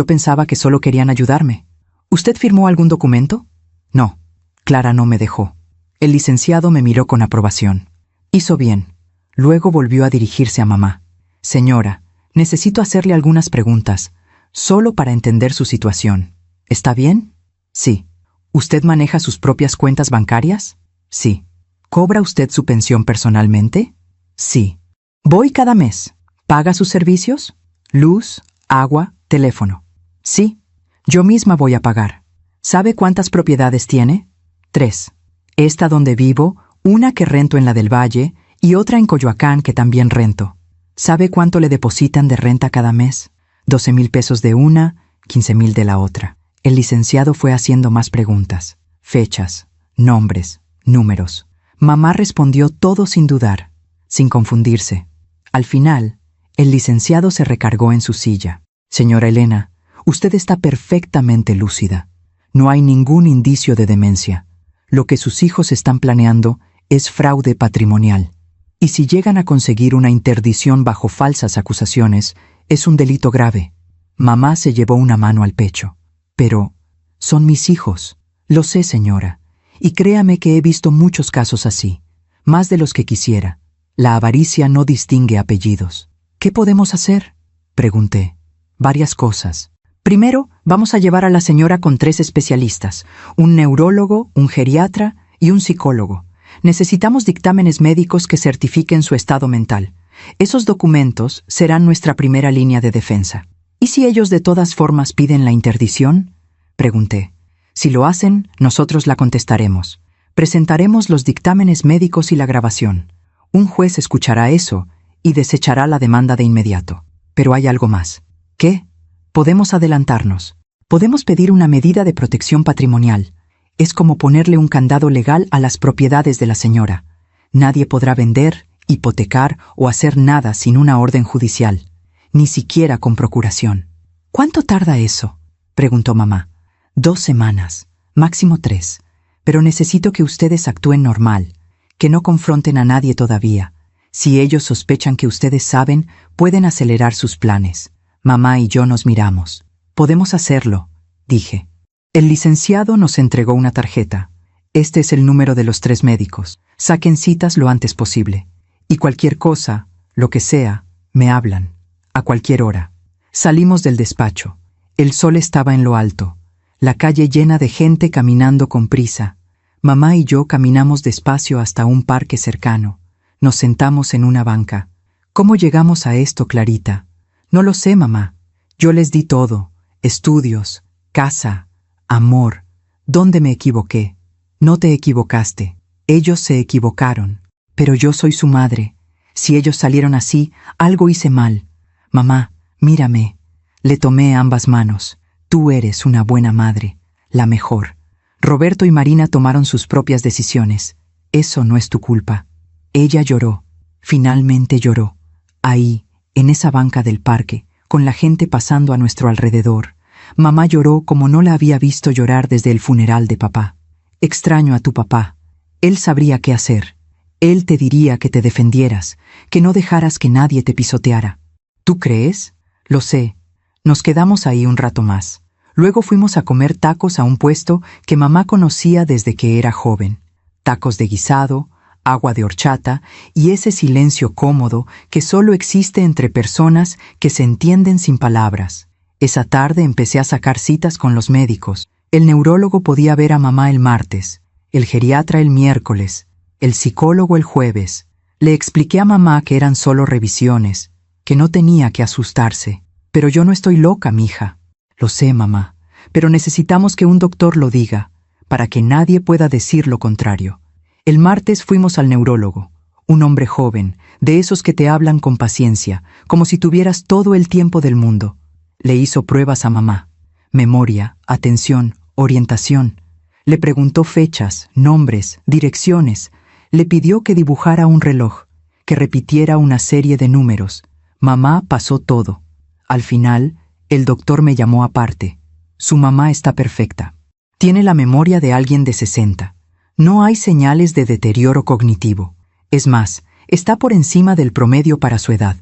pensaba que solo querían ayudarme. ¿Usted firmó algún documento? No. Clara no me dejó. El licenciado me miró con aprobación. Hizo bien. Luego volvió a dirigirse a mamá. Señora, necesito hacerle algunas preguntas, solo para entender su situación. ¿Está bien? Sí. ¿Usted maneja sus propias cuentas bancarias? Sí. ¿Cobra usted su pensión personalmente? Sí. ¿Voy cada mes? ¿Paga sus servicios? Luz, agua, teléfono. Sí. Yo misma voy a pagar. ¿Sabe cuántas propiedades tiene? 3. Esta donde vivo, una que rento en la del Valle y otra en Coyoacán que también rento. ¿Sabe cuánto le depositan de renta cada mes? 12,000 pesos de una, 15,000 de la otra. El licenciado fue haciendo más preguntas. Fechas, nombres, números. Mamá respondió todo sin dudar, sin confundirse. Al final, el licenciado se recargó en su silla. Señora Elena, usted está perfectamente lúcida. No hay ningún indicio de demencia. Lo que sus hijos están planeando es fraude patrimonial. Y si llegan a conseguir una interdición bajo falsas acusaciones, es un delito grave. Mamá se llevó una mano al pecho. Pero son mis hijos. Lo sé, señora. Y créame que he visto muchos casos así. Más de los que quisiera. La avaricia no distingue apellidos. ¿Qué podemos hacer? Pregunté. Varias cosas. Primero, vamos a llevar a la señora con 3 especialistas. Un neurólogo, un geriatra y un psicólogo. Necesitamos dictámenes médicos que certifiquen su estado mental. Esos documentos serán nuestra primera línea de defensa. ¿Y si ellos de todas formas piden la interdición? Pregunté. Si lo hacen, nosotros la contestaremos. Presentaremos los dictámenes médicos y la grabación. Un juez escuchará eso y desechará la demanda de inmediato. Pero hay algo más. ¿Qué? Podemos adelantarnos. Podemos pedir una medida de protección patrimonial. Es como ponerle un candado legal a las propiedades de la señora. Nadie podrá vender, hipotecar o hacer nada sin una orden judicial, ni siquiera con procuración. ¿Cuánto tarda eso? Preguntó mamá. 2 semanas, máximo 3. Pero necesito que ustedes actúen normal, que no confronten a nadie todavía. Si ellos sospechan que ustedes saben, pueden acelerar sus planes. Mamá y yo nos miramos. Podemos hacerlo, dije. El licenciado nos entregó una tarjeta. Este es el número de los 3 médicos. Saquen citas lo antes posible. Y cualquier cosa, lo que sea, me hablan. A cualquier hora. Salimos del despacho. El sol estaba en lo alto. La calle llena de gente caminando con prisa. Mamá y yo caminamos despacio hasta un parque cercano. Nos sentamos en una banca. ¿Cómo llegamos a esto, Clarita? No lo sé, mamá. Yo les di todo. Estudios, casa, amor. ¿Dónde me equivoqué? No te equivocaste. Ellos se equivocaron. Pero yo soy su madre. Si ellos salieron así, algo hice mal. Mamá, mírame. Le tomé ambas manos. Tú eres una buena madre, la mejor. Roberto y Marina tomaron sus propias decisiones. Eso no es tu culpa. Ella lloró. Finalmente lloró. Ahí, en esa banca del parque, con la gente pasando a nuestro alrededor. Mamá lloró como no la había visto llorar desde el funeral de papá. Extraño a tu papá. Él sabría qué hacer. Él te diría que te defendieras, que no dejaras que nadie te pisoteara. ¿Tú crees? Lo sé. Nos quedamos ahí un rato más. Luego fuimos a comer tacos a un puesto que mamá conocía desde que era joven. Tacos de guisado, agua de horchata y ese silencio cómodo que solo existe entre personas que se entienden sin palabras. Esa tarde empecé a sacar citas con los médicos. El neurólogo podía ver a mamá el martes, el geriatra el miércoles, el psicólogo el jueves. Le expliqué a mamá que eran solo revisiones, que no tenía que asustarse. Pero yo no estoy loca, mija. Lo sé, mamá, pero necesitamos que un doctor lo diga, para que nadie pueda decir lo contrario. El martes fuimos al neurólogo, un hombre joven, de esos que te hablan con paciencia, como si tuvieras todo el tiempo del mundo. Le hizo pruebas a mamá. Memoria, atención, orientación. Le preguntó fechas, nombres, direcciones. Le pidió que dibujara un reloj, que repitiera una serie de números. Mamá pasó todo. Al final, el doctor me llamó aparte. Su mamá está perfecta. Tiene la memoria de alguien de 60. No hay señales de deterioro cognitivo. Es más, Está por encima del promedio para su edad.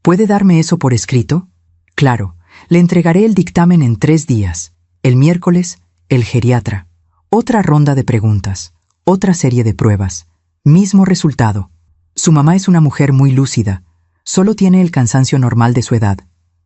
¿Puede darme eso por escrito? Claro, le entregaré el dictamen en 3 días. El miércoles, el geriatra. Otra ronda de preguntas, otra serie de pruebas. Mismo resultado. Su mamá es una mujer muy lúcida. Solo tiene el cansancio normal de su edad.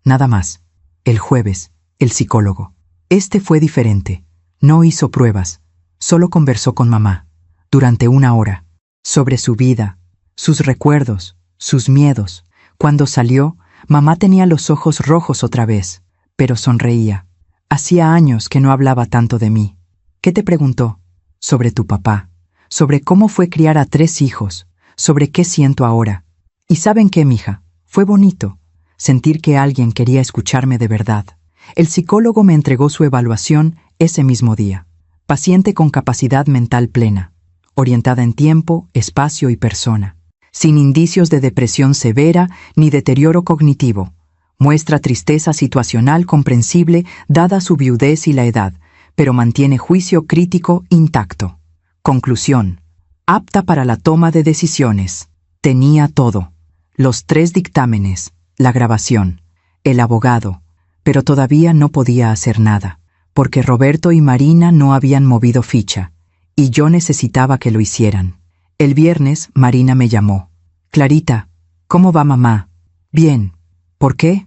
Nada más. El jueves, el psicólogo. Este fue diferente. No hizo pruebas. Solo conversó con mamá. Durante 1 hora. Sobre su vida, sus recuerdos, sus miedos. Cuando salió, mamá tenía los ojos rojos otra vez, pero sonreía. Hacía años que no hablaba tanto de mí. ¿Qué te preguntó? Sobre tu papá, sobre cómo fue criar a 3 hijos, sobre qué siento ahora. ¿Y saben qué, mija? Fue bonito sentir que alguien quería escucharme de verdad. El psicólogo me entregó su evaluación ese mismo día. Paciente con capacidad mental plena, orientada en tiempo, espacio y persona. Sin indicios de depresión severa ni deterioro cognitivo. Muestra tristeza situacional comprensible dada su viudez y la edad, pero mantiene juicio crítico intacto. Conclusión. Apta para la toma de decisiones. Tenía todo. Los 3 dictámenes, la grabación, el abogado, pero todavía no podía hacer nada, porque Roberto y Marina no habían movido ficha, y yo necesitaba que lo hicieran. El viernes, Marina me llamó. Clarita, ¿cómo va mamá? Bien. ¿Por qué?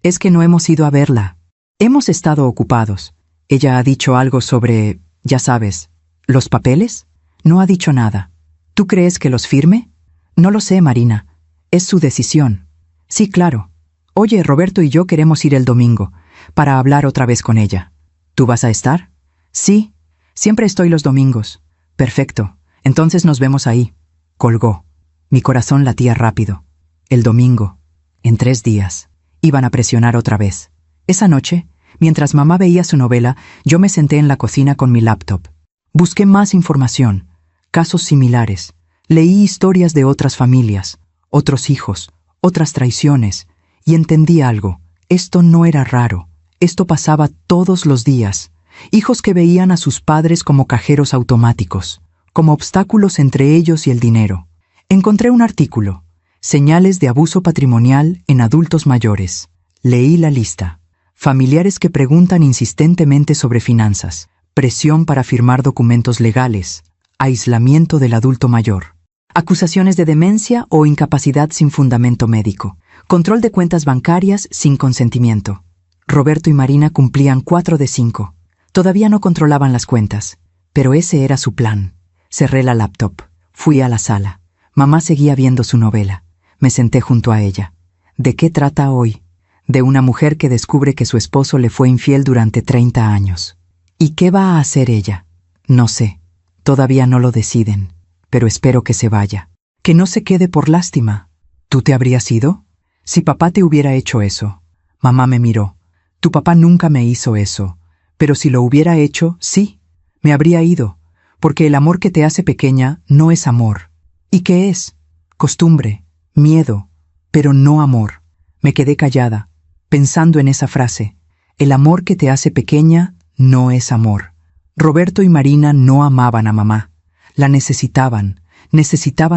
Es que no hemos ido a verla. Hemos estado ocupados. Ella ha dicho algo sobre, ya sabes, ¿los papeles? No ha dicho nada. ¿Tú crees que los firme? No lo sé, Marina. Es su decisión. Sí, claro. Oye, Roberto y yo queremos ir el domingo, para hablar otra vez con ella. ¿Tú vas a estar? Sí. Siempre estoy los domingos. Perfecto. Entonces nos vemos ahí. Colgó. Mi corazón latía rápido. El domingo. En 3 días. Iban a presionar otra vez. Esa noche, mientras mamá veía su novela, yo me senté en la cocina con mi laptop. Busqué más información, casos similares. Leí historias de otras familias, otros hijos, otras traiciones, y entendí algo. Esto no era raro. Esto pasaba todos los días. Hijos que veían a sus padres como cajeros automáticos, como obstáculos entre ellos y el dinero. Encontré un artículo, Señales de abuso patrimonial en adultos mayores. Leí la lista. Familiares que preguntan insistentemente sobre finanzas, presión para firmar documentos legales, aislamiento del adulto mayor, acusaciones de demencia o incapacidad sin fundamento médico, control de cuentas bancarias sin consentimiento. Roberto y Marina cumplían 4 de 5. Todavía no controlaban las cuentas, pero ese era su plan. Cerré la laptop. Fui a la sala. Mamá seguía viendo su novela. Me senté junto a ella. ¿De qué trata hoy? De una mujer que descubre que su esposo le fue infiel durante 30 años. ¿Y qué va a hacer ella? No sé. Todavía no lo deciden. Pero espero que se vaya. Que no se quede por lástima. ¿Tú te habrías ido? Si papá te hubiera hecho eso. Mamá me miró. Tu papá nunca me hizo eso. Pero si lo hubiera hecho, sí. Me habría ido. Porque el amor que te hace pequeña no es amor. ¿Y qué es? Costumbre, miedo, pero no amor. Me quedé callada, pensando en esa frase. El amor que te hace pequeña no es amor. Roberto y Marina no amaban a mamá. La necesitaban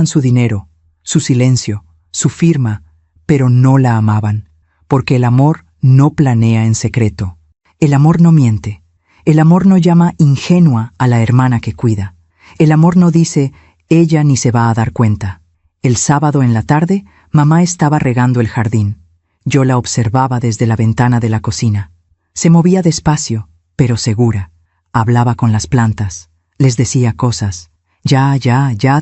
su dinero, su silencio, su firma, pero no la amaban. Porque el amor no planea en secreto. El amor no miente. El amor no llama ingenua a la hermana que cuida. El amor no dice, ella ni se va a dar cuenta. El sábado en la tarde, mamá estaba regando el jardín. Yo la observaba desde la ventana de la cocina. Se movía despacio, pero segura. Hablaba con las plantas. Les decía cosas. Ya,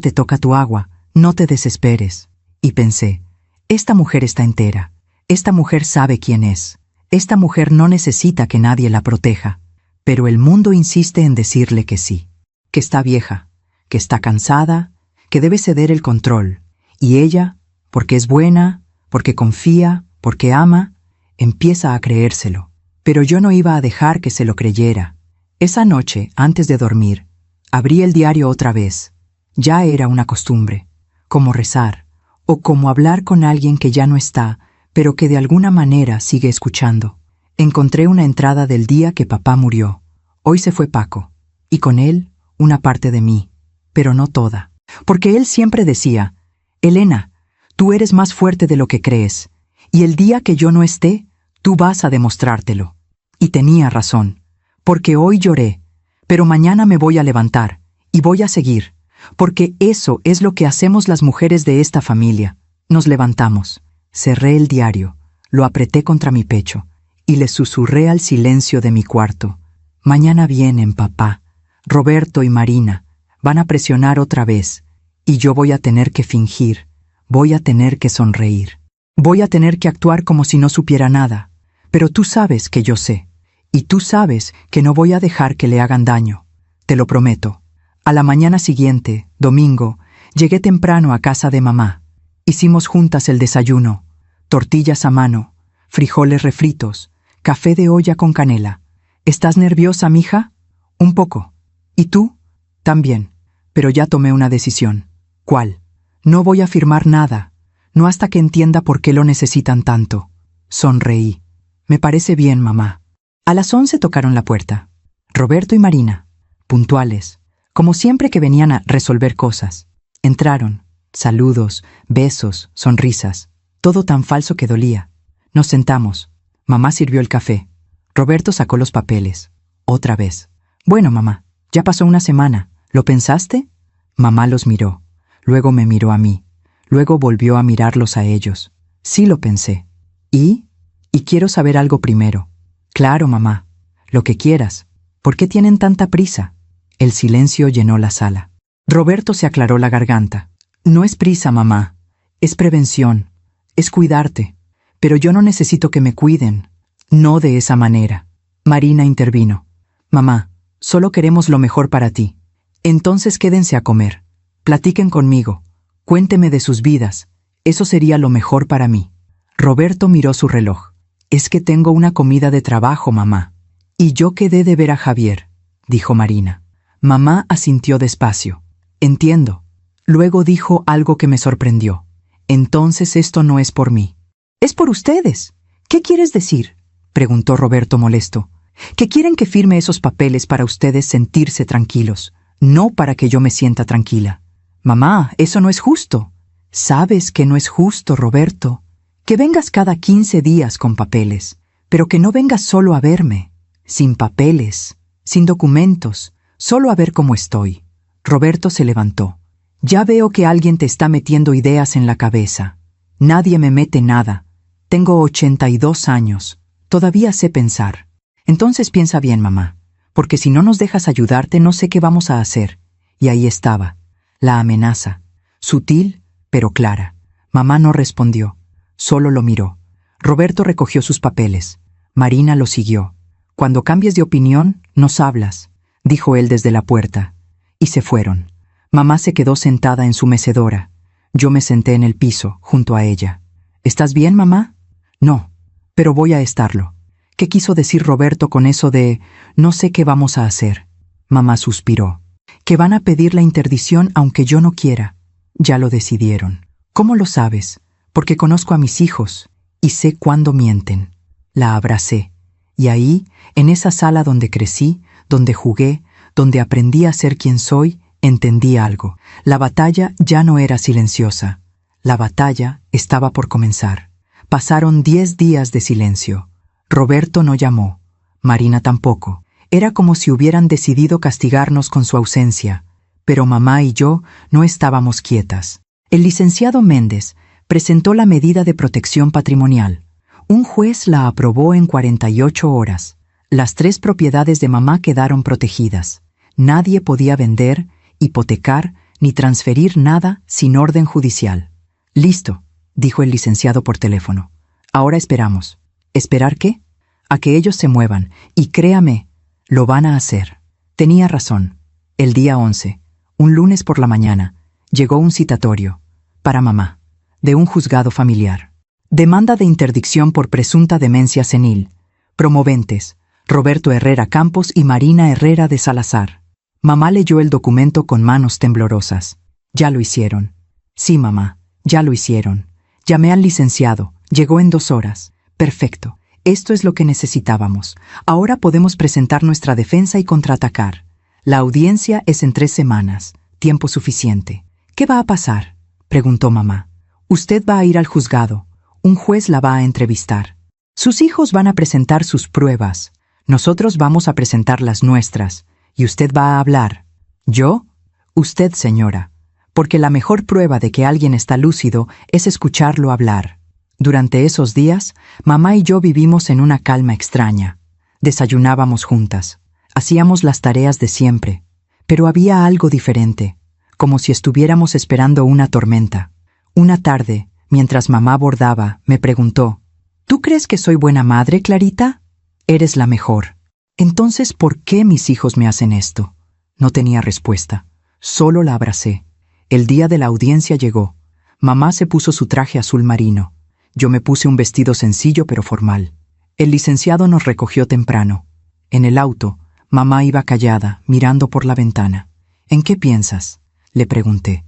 te toca tu agua. No te desesperes. Y pensé, esta mujer está entera. Esta mujer sabe quién es. Esta mujer no necesita que nadie la proteja. Pero el mundo insiste en decirle que sí. Que está vieja. Que está cansada, que debe ceder el control. Y ella, porque es buena, porque confía, porque ama, empieza a creérselo. Pero yo no iba a dejar que se lo creyera. Esa noche, antes de dormir, abrí el diario otra vez. Ya era una costumbre, como rezar, o como hablar con alguien que ya no está, pero que de alguna manera sigue escuchando. Encontré una entrada del día que papá murió. Hoy se fue Paco, y con él una parte de mí. Pero no toda. Porque él siempre decía, Elena, Tú eres más fuerte de lo que crees, y el día que yo no esté, tú vas a demostrártelo. Y tenía razón, porque hoy lloré, pero mañana me voy a levantar, y voy a seguir, porque eso es lo que hacemos las mujeres de esta familia. Nos levantamos, cerré el diario, lo apreté contra mi pecho, y le susurré al silencio de mi cuarto. Mañana vienen, papá. Roberto y Marina van a presionar otra vez, y yo voy a tener que fingir, voy a tener que sonreír. Voy a tener que actuar como si no supiera nada, pero tú sabes que yo sé, y tú sabes que no voy a dejar que le hagan daño. Te lo prometo. A la mañana siguiente, domingo, llegué temprano a casa de mamá. Hicimos juntas el desayuno, tortillas a mano, frijoles refritos, café de olla con canela. ¿Estás nerviosa, mija? Un poco. ¿Y tú? También. Pero ya tomé una decisión. ¿Cuál? No voy a firmar nada, no hasta que entienda por qué lo necesitan tanto. Sonreí. Me parece bien, mamá. A las 11 tocaron la puerta. Roberto y Marina, puntuales, como siempre que venían a resolver cosas. Entraron. Saludos, besos, sonrisas. Todo tan falso que dolía. Nos sentamos. Mamá sirvió el café. Roberto sacó los papeles. Otra vez. Bueno, mamá, ya pasó una semana. ¿Lo pensaste? Mamá los miró. Luego me miró a mí. Luego volvió a mirarlos a ellos. Sí lo pensé. ¿Y? Y quiero saber algo primero. Claro, mamá. Lo que quieras. ¿Por qué tienen tanta prisa? El silencio llenó la sala. Roberto se aclaró la garganta. No es prisa, mamá. Es prevención. Es cuidarte. Pero yo no necesito que me cuiden. No de esa manera. Marina intervino. Mamá, solo queremos lo mejor para ti. Entonces quédense a comer. Platiquen conmigo. Cuénteme de sus vidas. Eso sería lo mejor para mí. Roberto miró su reloj. Es que tengo una comida de trabajo, mamá. Y yo quedé de ver a Javier, dijo Marina. Mamá asintió despacio. Entiendo. Luego dijo algo que me sorprendió. Entonces esto no es por mí. Es por ustedes. ¿Qué quieres decir? Preguntó Roberto molesto. Que quieren que firme esos papeles para ustedes sentirse tranquilos, no para que yo me sienta tranquila. Mamá, eso no es justo. Sabes que no es justo, Roberto. Que vengas cada 15 días con papeles, pero que no vengas solo a verme, sin papeles, sin documentos, solo a ver cómo estoy. Roberto se levantó. Ya veo que alguien te está metiendo ideas en la cabeza. Nadie me mete nada. Tengo 82 años. Todavía sé pensar. Entonces piensa bien, mamá, porque si no nos dejas ayudarte no sé qué vamos a hacer. Y ahí estaba, la amenaza, sutil pero clara. Mamá no respondió, solo lo miró. Roberto recogió sus papeles. Marina lo siguió. Cuando cambies de opinión, nos hablas, dijo él desde la puerta. Y se fueron. Mamá se quedó sentada en su mecedora. Yo me senté en el piso, junto a ella. ¿Estás bien, mamá? No, pero voy a estarlo. ¿Qué quiso decir Roberto con eso de no sé qué vamos a hacer? Mamá suspiró. Que van a pedir la interdición aunque yo no quiera. Ya lo decidieron. ¿Cómo lo sabes? Porque conozco a mis hijos y sé cuándo mienten. La abracé. Y ahí, en esa sala donde crecí, donde jugué, donde aprendí a ser quien soy, entendí algo. La batalla ya no era silenciosa. La batalla estaba por comenzar. Pasaron 10 días de silencio. Roberto no llamó. Marina tampoco. Era como si hubieran decidido castigarnos con su ausencia. Pero mamá y yo no estábamos quietas. El licenciado Méndez presentó la medida de protección patrimonial. Un juez la aprobó en 48 horas. Las 3 propiedades de mamá quedaron protegidas. Nadie podía vender, hipotecar ni transferir nada sin orden judicial. Listo, dijo el licenciado por teléfono. Ahora esperamos. ¿Esperar qué? A que ellos se muevan, y créame, lo van a hacer. Tenía razón. El día 11, un lunes por la mañana, llegó un citatorio, para mamá, de un juzgado familiar. Demanda de interdicción por presunta demencia senil. Promoventes, Roberto Herrera Campos y Marina Herrera de Salazar. Mamá leyó el documento con manos temblorosas. Ya lo hicieron. Sí, mamá, ya lo hicieron. Llamé al licenciado, llegó en 2 horas. Perfecto. Esto es lo que necesitábamos. Ahora podemos presentar nuestra defensa y contraatacar. La audiencia es en 3 semanas, tiempo suficiente. ¿Qué va a pasar?, preguntó mamá. Usted va a ir al juzgado. Un juez la va a entrevistar. Sus hijos van a presentar sus pruebas. Nosotros vamos a presentar las nuestras. Y usted va a hablar. ¿Yo? Usted, señora. Porque la mejor prueba de que alguien está lúcido es escucharlo hablar. Durante esos días, mamá y yo vivimos en una calma extraña. Desayunábamos juntas. Hacíamos las tareas de siempre. Pero había algo diferente, como si estuviéramos esperando una tormenta. Una tarde, mientras mamá bordaba, me preguntó: ¿Tú crees que soy buena madre, Clarita? Eres la mejor. Entonces, ¿por qué mis hijos me hacen esto? No tenía respuesta. Solo la abracé. El día de la audiencia llegó. Mamá se puso su traje azul marino. Yo me puse un vestido sencillo pero formal. El licenciado nos recogió temprano. En el auto, mamá iba callada, mirando por la ventana. ¿En qué piensas?, le pregunté.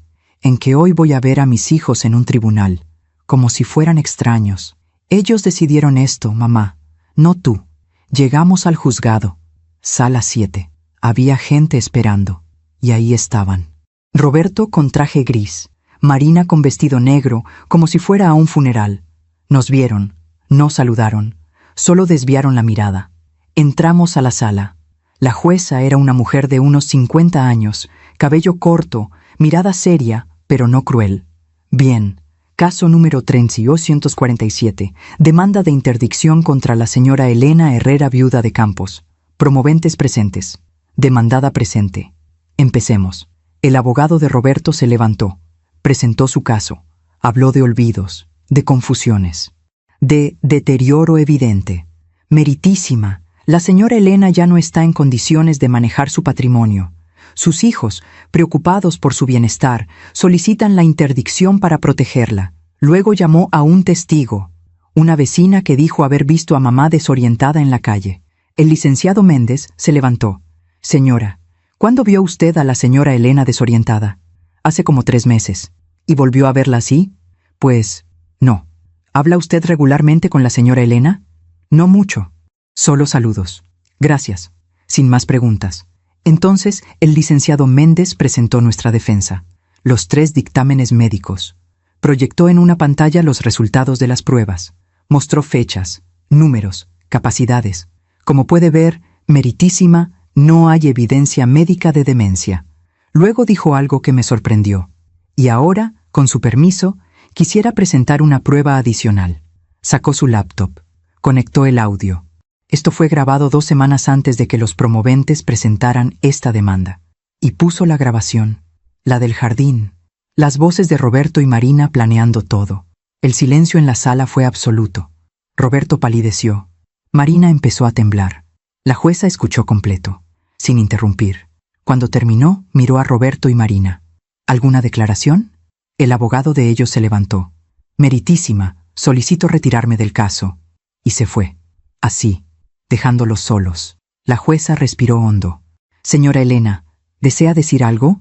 En que hoy voy a ver a mis hijos en un tribunal, como si fueran extraños. Ellos decidieron esto, mamá, no tú. Llegamos al juzgado. Sala 7. Había gente esperando. Y ahí estaban. Roberto con traje gris, Marina con vestido negro, como si fuera a un funeral. Nos vieron, no saludaron, solo desviaron la mirada. Entramos a la sala. La jueza era una mujer de unos 50 años, cabello corto, mirada seria, pero no cruel. Bien, caso número 3847, demanda de interdicción contra la señora Elena Herrera, viuda de Campos. Promoventes presentes. Demandada presente. Empecemos. El abogado de Roberto se levantó, presentó su caso, habló de olvidos, de confusiones, de deterioro evidente. Meritísima, la señora Elena ya no está en condiciones de manejar su patrimonio. Sus hijos, preocupados por su bienestar, solicitan la interdicción para protegerla. Luego llamó a un testigo, una vecina que dijo haber visto a mamá desorientada en la calle. El licenciado Méndez se levantó. Señora, ¿cuándo vio usted a la señora Elena desorientada? Hace como 3 meses. ¿Y volvió a verla así? Pues, no. ¿Habla usted regularmente con la señora Elena? No mucho. Solo saludos. Gracias. Sin más preguntas. Entonces, el licenciado Méndez presentó nuestra defensa, los 3 dictámenes médicos. Proyectó en una pantalla los resultados de las pruebas. Mostró fechas, números, capacidades. Como puede ver, meritísima, no hay evidencia médica de demencia. Luego dijo algo que me sorprendió. Y ahora, con su permiso, quisiera presentar una prueba adicional. Sacó su laptop. Conectó el audio. Esto fue grabado 2 semanas antes de que los promoventes presentaran esta demanda. Y puso la grabación, la del jardín, las voces de Roberto y Marina planeando todo. El silencio en la sala fue absoluto. Roberto palideció. Marina empezó a temblar. La jueza escuchó completo, sin interrumpir. Cuando terminó, miró a Roberto y Marina. ¿Alguna declaración? El abogado de ellos se levantó. Meritísima, solicito retirarme del caso. Y se fue. Así, dejándolos solos. La jueza respiró hondo. Señora Elena, ¿desea decir algo?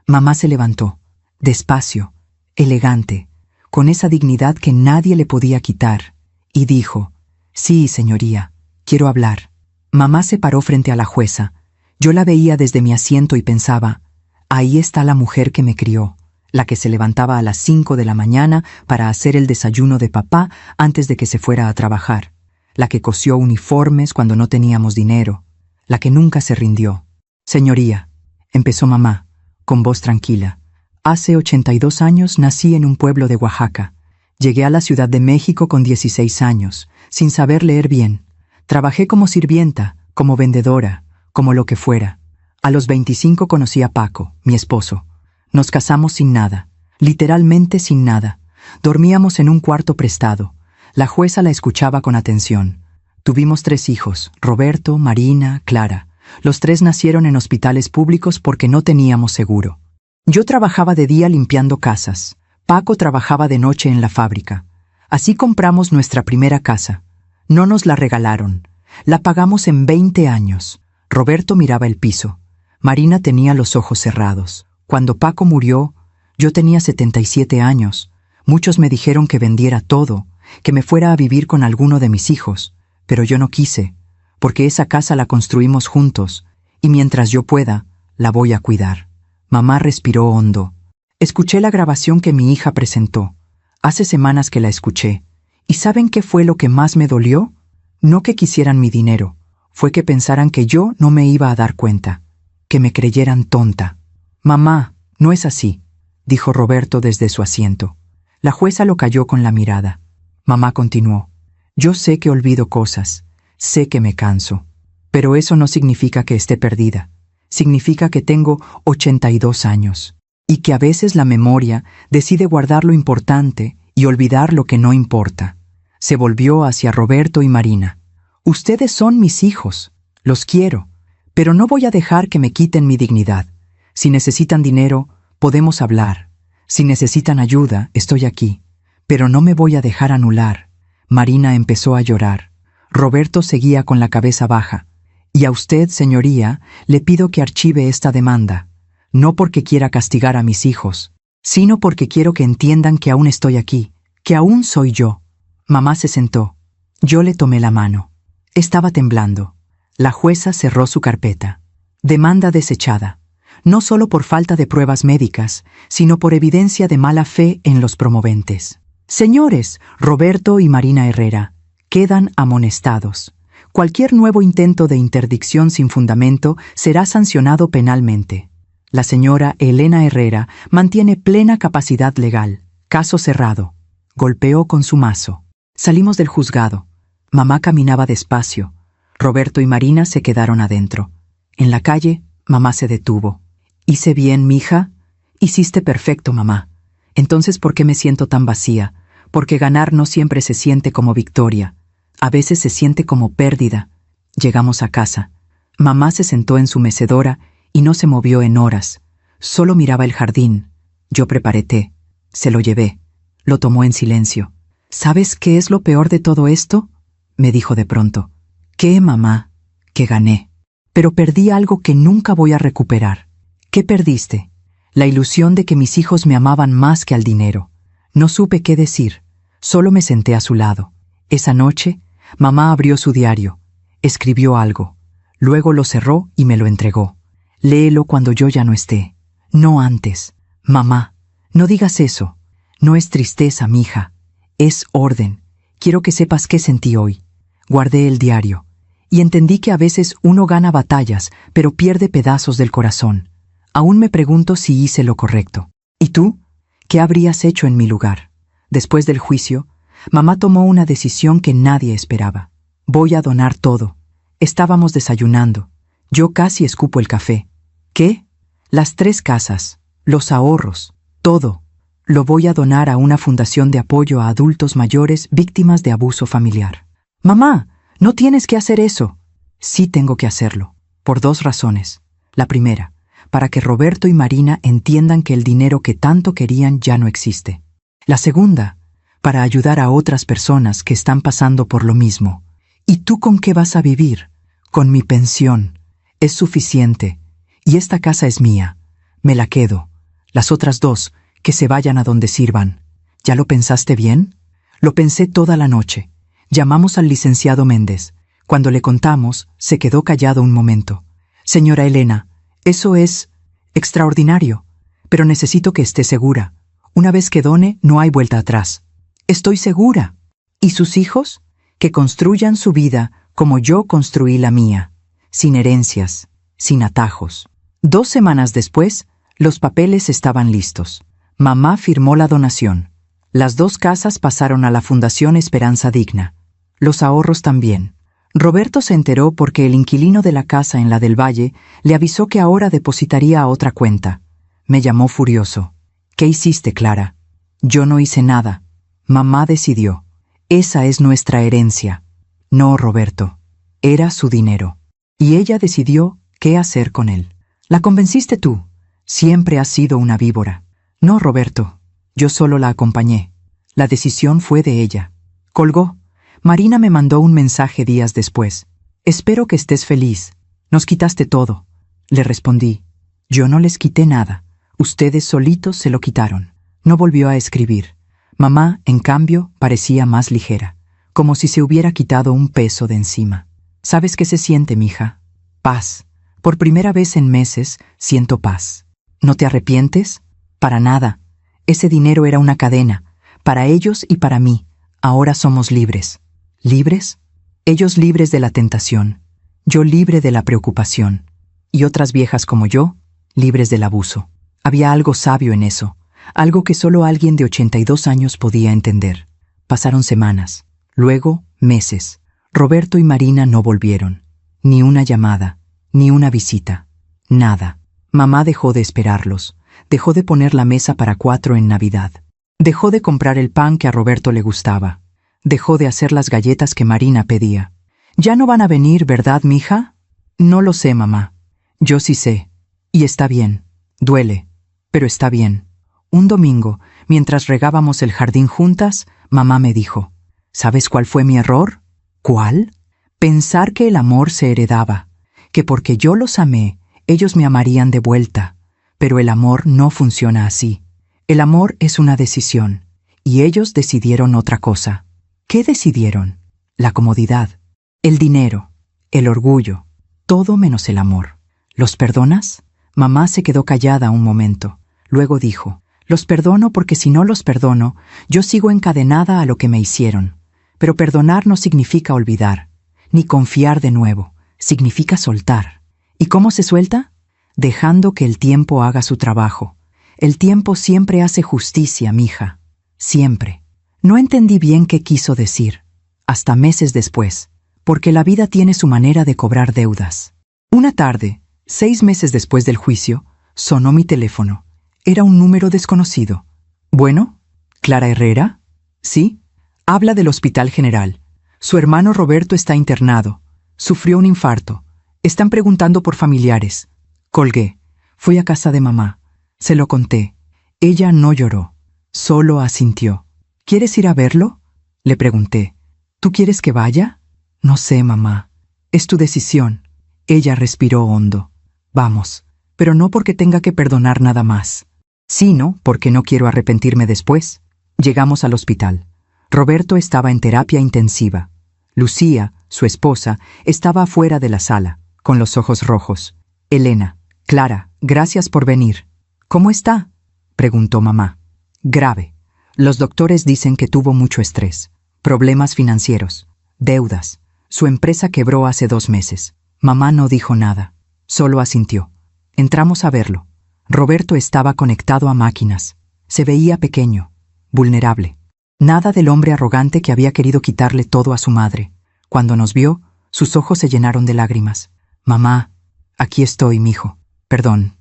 Mamá se levantó, despacio, elegante, con esa dignidad que nadie le podía quitar, y dijo: Sí, señoría, quiero hablar. Mamá se paró frente a la jueza. Yo la veía desde mi asiento y pensaba: ahí está la mujer que me crió, la que se levantaba a las 5 de la mañana para hacer el desayuno de papá antes de que se fuera a trabajar, la que cosió uniformes cuando no teníamos dinero, la que nunca se rindió. Señoría, empezó mamá, con voz tranquila, hace 82 años nací en un pueblo de Oaxaca. Llegué a la Ciudad de México con 16 años, sin saber leer bien. Trabajé como sirvienta, como vendedora, como lo que fuera. A los 25 conocí a Paco, mi esposo. Nos casamos sin nada, literalmente sin nada. Dormíamos en un cuarto prestado. La jueza la escuchaba con atención. Tuvimos 3 hijos, Roberto, Marina, Clara. Los 3 nacieron en hospitales públicos porque no teníamos seguro. Yo trabajaba de día limpiando casas. Paco trabajaba de noche en la fábrica. Así compramos nuestra primera casa. No nos la regalaron. La pagamos en 20 años. Roberto miraba el piso. Marina tenía los ojos cerrados. Cuando Paco murió, yo tenía 77 años. Muchos me dijeron que vendiera todo, que me fuera a vivir con alguno de mis hijos, pero yo no quise, porque esa casa la construimos juntos, y mientras yo pueda, la voy a cuidar. Mamá respiró hondo. Escuché la grabación que mi hija presentó. Hace semanas que la escuché. ¿Y saben qué fue lo que más me dolió? No que quisieran mi dinero, fue que pensaran que yo no me iba a dar cuenta, que me creyeran tonta. Mamá, no es así, dijo Roberto desde su asiento. La jueza lo calló con la mirada. Mamá continuó. Yo sé que olvido cosas, sé que me canso, pero eso no significa que esté perdida. Significa que tengo 82 años y que a veces la memoria decide guardar lo importante y olvidar lo que no importa. Se volvió hacia Roberto y Marina. Ustedes son mis hijos, los quiero, pero no voy a dejar que me quiten mi dignidad. Si necesitan dinero, podemos hablar. Si necesitan ayuda, estoy aquí, pero no me voy a dejar anular. Marina empezó a llorar. Roberto seguía con la cabeza baja. Y a usted, señoría, le pido que archive esta demanda, no porque quiera castigar a mis hijos, sino porque quiero que entiendan que aún estoy aquí, que aún soy yo. Mamá se sentó. Yo le tomé la mano. Estaba temblando. La jueza cerró su carpeta. Demanda desechada, no solo por falta de pruebas médicas, sino por evidencia de mala fe en los promoventes. Señores, Roberto y Marina Herrera, quedan amonestados. Cualquier nuevo intento de interdicción sin fundamento será sancionado penalmente. La señora Elena Herrera mantiene plena capacidad legal. Caso cerrado. Golpeó con su mazo. Salimos del juzgado. Mamá caminaba despacio. Roberto y Marina se quedaron adentro. En la calle, mamá se detuvo. ¿Hice bien, mija? Hiciste perfecto, mamá. Entonces, ¿por qué me siento tan vacía? Porque ganar no siempre se siente como victoria. A veces se siente como pérdida. Llegamos a casa. Mamá se sentó en su mecedora y no se movió en horas. Solo miraba el jardín. Yo preparé té. Se lo llevé. Lo tomó en silencio. ¿Sabes qué es lo peor de todo esto? Me dijo de pronto. ¿Qué, mamá? Que gané. Pero perdí algo que nunca voy a recuperar. ¿Qué perdiste? La ilusión de que mis hijos me amaban más que al dinero. No supe qué decir. Solo me senté a su lado. Esa noche, mamá abrió su diario. Escribió algo. Luego lo cerró y me lo entregó. Léelo cuando yo ya no esté. No antes. Mamá, no digas eso. No es tristeza, mija. Es orden. Quiero que sepas qué sentí hoy. Guardé el diario. Y entendí que a veces uno gana batallas, pero pierde pedazos del corazón. Aún me pregunto si hice lo correcto. ¿Y tú? ¿Qué habrías hecho en mi lugar? Después del juicio, mamá tomó una decisión que nadie esperaba. Voy a donar todo. Estábamos desayunando. Yo casi escupo el café. ¿Qué? Las 3 casas, los ahorros, todo. Lo voy a donar a una fundación de apoyo a adultos mayores víctimas de abuso familiar. Mamá, no tienes que hacer eso. Sí tengo que hacerlo, por 2 razones. La primera, para que Roberto y Marina entiendan que el dinero que tanto querían ya no existe. La segunda, para ayudar a otras personas que están pasando por lo mismo. ¿Y tú con qué vas a vivir? Con mi pensión. Es suficiente. Y esta casa es mía. Me la quedo. Las otras 2, que se vayan a donde sirvan. ¿Ya lo pensaste bien? Lo pensé toda la noche. Llamamos al licenciado Méndez. Cuando le contamos, se quedó callado un momento. Señora Elena, eso es extraordinario, pero necesito que esté segura. Una vez que done, no hay vuelta atrás. Estoy segura. ¿Y sus hijos? Que construyan su vida como yo construí la mía, sin herencias, sin atajos. 2 semanas después, los papeles estaban listos. Mamá firmó la donación. Las 2 casas pasaron a la Fundación Esperanza Digna. Los ahorros también. Roberto se enteró porque el inquilino de la casa en la del Valle le avisó que ahora depositaría a otra cuenta. Me llamó furioso. ¿Qué hiciste, Clara? Yo no hice nada. Mamá decidió. Esa es nuestra herencia. No, Roberto. Era su dinero. Y ella decidió qué hacer con él. La convenciste tú. Siempre has sido una víbora. No, Roberto. Yo solo la acompañé. La decisión fue de ella. Colgó. Marina me mandó un mensaje días después. Espero que estés feliz. Nos quitaste todo. Le respondí. Yo no les quité nada. Ustedes solitos se lo quitaron. No volvió a escribir. Mamá, en cambio, parecía más ligera, como si se hubiera quitado un peso de encima. ¿Sabes qué se siente, mija? Paz. Por primera vez en meses, siento paz. ¿No te arrepientes? Para nada. Ese dinero era una cadena, Para ellos y para mí, ahora somos libres. ¿Libres? Ellos libres de la tentación, yo libre de la preocupación, y otras viejas como yo, libres del abuso. Había algo sabio en eso, algo que solo alguien de 82 años podía entender. Pasaron semanas, luego meses. Roberto y Marina no volvieron. Ni una llamada, ni una visita. Nada. Mamá dejó de esperarlos, dejó de poner la mesa para 4 en Navidad. Dejó de comprar el pan que a Roberto le gustaba. Dejó de hacer las galletas que Marina pedía. ¿Ya no van a venir, verdad, mija? No lo sé, mamá. Yo sí sé. Y está bien. Duele, pero está bien. Un domingo, mientras regábamos el jardín juntas, mamá me dijo, ¿sabes cuál fue mi error? ¿Cuál? Pensar que el amor se heredaba, que porque yo los amé, ellos me amarían de vuelta. Pero el amor no funciona así. El amor es una decisión, y ellos decidieron otra cosa. ¿Qué decidieron? La comodidad, el dinero, el orgullo, todo menos el amor. ¿Los perdonas? Mamá se quedó callada un momento. Luego dijo, los perdono porque si no los perdono, yo sigo encadenada a lo que me hicieron. Pero perdonar no significa olvidar, ni confiar de nuevo, significa soltar. ¿Y cómo se suelta? Dejando que el tiempo haga su trabajo. El tiempo siempre hace justicia, mija. Siempre. No entendí bien qué quiso decir, hasta meses después, porque la vida tiene su manera de cobrar deudas. Una tarde, 6 meses después del juicio, sonó mi teléfono. Era un número desconocido. ¿Bueno? ¿Clara Herrera? Sí. Habla del Hospital General. Su hermano Roberto está internado. Sufrió un infarto. Están preguntando por familiares. Colgué. Fui a casa de mamá. Se lo conté. Ella no lloró. Solo asintió. ¿Quieres ir a verlo? Le pregunté. ¿Tú quieres que vaya? No sé, mamá. Es tu decisión. Ella respiró hondo. Vamos, pero no porque tenga que perdonar nada más, sino porque no quiero arrepentirme después. Llegamos al hospital. Roberto estaba en terapia intensiva. Lucía, su esposa, estaba afuera de la sala, con los ojos rojos. Elena, Clara, gracias por venir. ¿Cómo está? Preguntó mamá. Grave. Los doctores dicen que tuvo mucho estrés, problemas financieros, deudas. Su empresa quebró hace 2 meses. Mamá no dijo nada, solo asintió. Entramos a verlo. Roberto estaba conectado a máquinas. Se veía pequeño, vulnerable. Nada del hombre arrogante que había querido quitarle todo a su madre. Cuando nos vio, sus ojos se llenaron de lágrimas. Mamá, aquí estoy, mijo. Perdón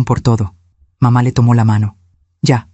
por todo. Mamá le tomó la mano. Ya.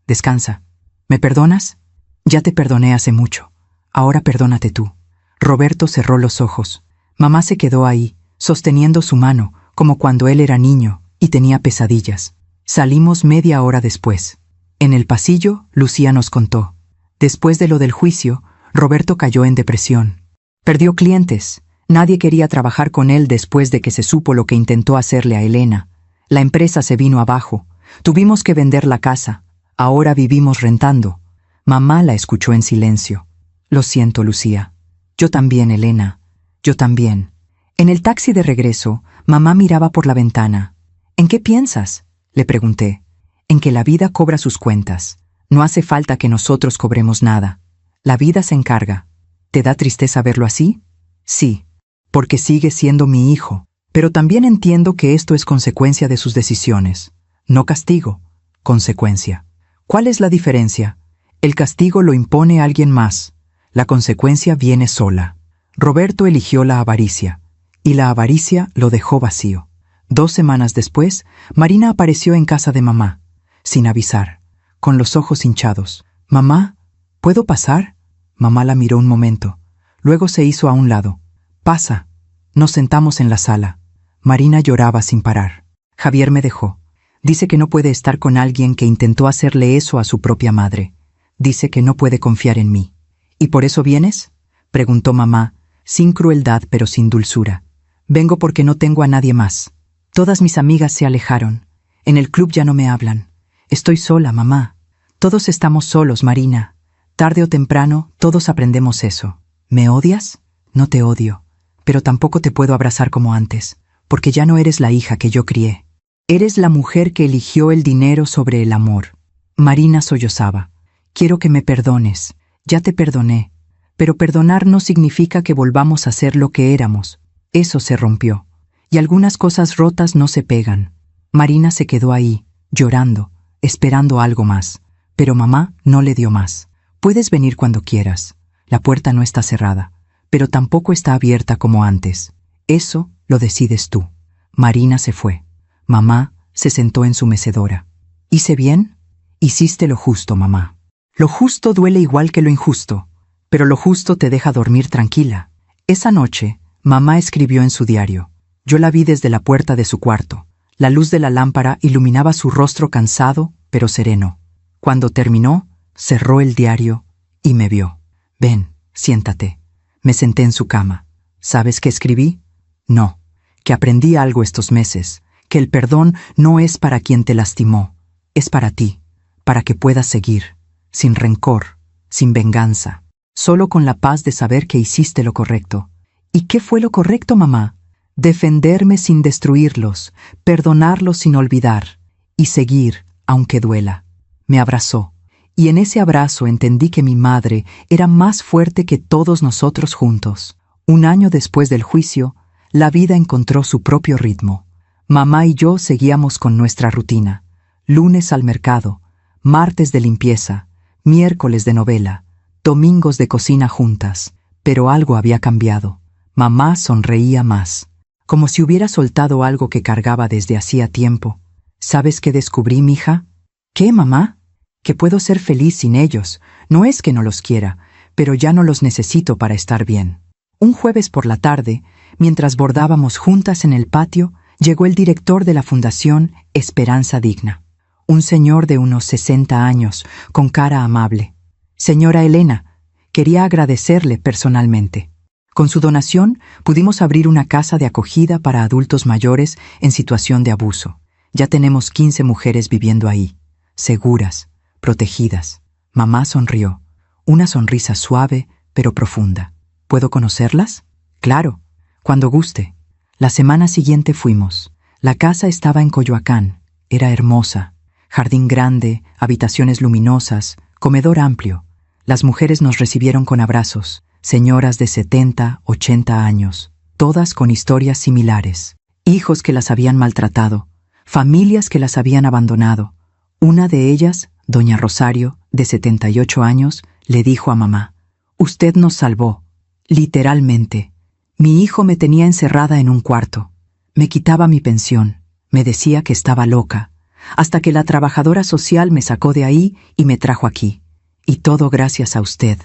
Descansa. ¿Me perdonas? Ya te perdoné hace mucho. Ahora perdónate tú. Roberto cerró los ojos. Mamá se quedó ahí, sosteniendo su mano, como cuando él era niño y tenía pesadillas. Salimos media hora después. En el pasillo, Lucía nos contó. Después de lo del juicio, Roberto cayó en depresión. Perdió clientes. Nadie quería trabajar con él después de que se supo lo que intentó hacerle a Elena. La empresa se vino abajo. Tuvimos que vender la casa. Ahora vivimos rentando. Mamá la escuchó en silencio. Lo siento, Lucía. Yo también, Elena. Yo también. En el taxi de regreso, mamá miraba por la ventana. ¿En qué piensas?, le pregunté. En que la vida cobra sus cuentas. No hace falta que nosotros cobremos nada. La vida se encarga. ¿Te da tristeza verlo así? Sí, porque sigue siendo mi hijo. Pero también entiendo que esto es consecuencia de sus decisiones. No castigo, consecuencia. ¿Cuál es la diferencia? El castigo lo impone alguien más. La consecuencia viene sola. Roberto eligió la avaricia, y la avaricia lo dejó vacío. 2 semanas después, Marina apareció en casa de mamá, sin avisar, con los ojos hinchados. «Mamá, ¿puedo pasar?» Mamá la miró un momento. Luego se hizo a un lado. «Pasa». Nos sentamos en la sala. Marina lloraba sin parar. Javier me dejó. Dice que no puede estar con alguien que intentó hacerle eso a su propia madre. Dice que no puede confiar en mí. ¿Y por eso vienes?, preguntó mamá, sin crueldad pero sin dulzura. Vengo porque no tengo a nadie más. Todas mis amigas se alejaron. En el club ya no me hablan. Estoy sola, mamá. Todos estamos solos, Marina. Tarde o temprano, todos aprendemos eso. ¿Me odias? No te odio. Pero tampoco te puedo abrazar como antes, porque ya no eres la hija que yo crié. Eres la mujer que eligió el dinero sobre el amor. Marina sollozaba. Quiero que me perdones. Ya te perdoné. Pero perdonar no significa que volvamos a ser lo que éramos. Eso se rompió. Y algunas cosas rotas no se pegan. Marina se quedó ahí, llorando, esperando algo más. Pero mamá no le dio más. Puedes venir cuando quieras. La puerta no está cerrada, pero tampoco está abierta como antes. Eso lo decides tú. Marina se fue. Mamá se sentó en su mecedora. ¿Hice bien? Hiciste lo justo, mamá. Lo justo duele igual que lo injusto, pero lo justo te deja dormir tranquila. Esa noche, mamá escribió en su diario. Yo la vi desde la puerta de su cuarto. La luz de la lámpara iluminaba su rostro cansado, pero sereno. Cuando terminó, cerró el diario y me vio. Ven, siéntate. Me senté en su cama. ¿Sabes qué escribí? No, que aprendí algo estos meses, que el perdón no es para quien te lastimó, es para ti, para que puedas seguir, sin rencor, sin venganza, solo con la paz de saber que hiciste lo correcto. ¿Y qué fue lo correcto, mamá? Defenderme sin destruirlos, perdonarlos sin olvidar, y seguir, aunque duela. Me abrazó, y en ese abrazo entendí que mi madre era más fuerte que todos nosotros juntos. Un año después del juicio, la vida encontró su propio ritmo. Mamá y yo seguíamos con nuestra rutina. Lunes al mercado, martes de limpieza, miércoles de novela, domingos de cocina juntas. Pero algo había cambiado. Mamá sonreía más, como si hubiera soltado algo que cargaba desde hacía tiempo. ¿Sabes qué descubrí, mija? ¿Qué, mamá? Que puedo ser feliz sin ellos. No es que no los quiera, pero ya no los necesito para estar bien. Un jueves por la tarde, mientras bordábamos juntas en el patio, llegó el director de la Fundación Esperanza Digna. Un señor de unos 60 años, con cara amable. Señora Elena, quería agradecerle personalmente. Con su donación pudimos abrir una casa de acogida para adultos mayores en situación de abuso. Ya tenemos 15 mujeres viviendo ahí, seguras, protegidas. Mamá sonrió, una sonrisa suave pero profunda. ¿Puedo conocerlas? Claro, cuando guste. La semana siguiente fuimos. La casa estaba en Coyoacán. Era hermosa. Jardín grande, habitaciones luminosas, comedor amplio. Las mujeres nos recibieron con abrazos. Señoras de 70, 80 años, todas con historias similares. Hijos que las habían maltratado, familias que las habían abandonado. Una de ellas, doña Rosario, de 78 años, le dijo a mamá: «Usted nos salvó, literalmente. Mi hijo me tenía encerrada en un cuarto. Me quitaba mi pensión, me decía que estaba loca, hasta que la trabajadora social me sacó de ahí y me trajo aquí. Y todo gracias a usted».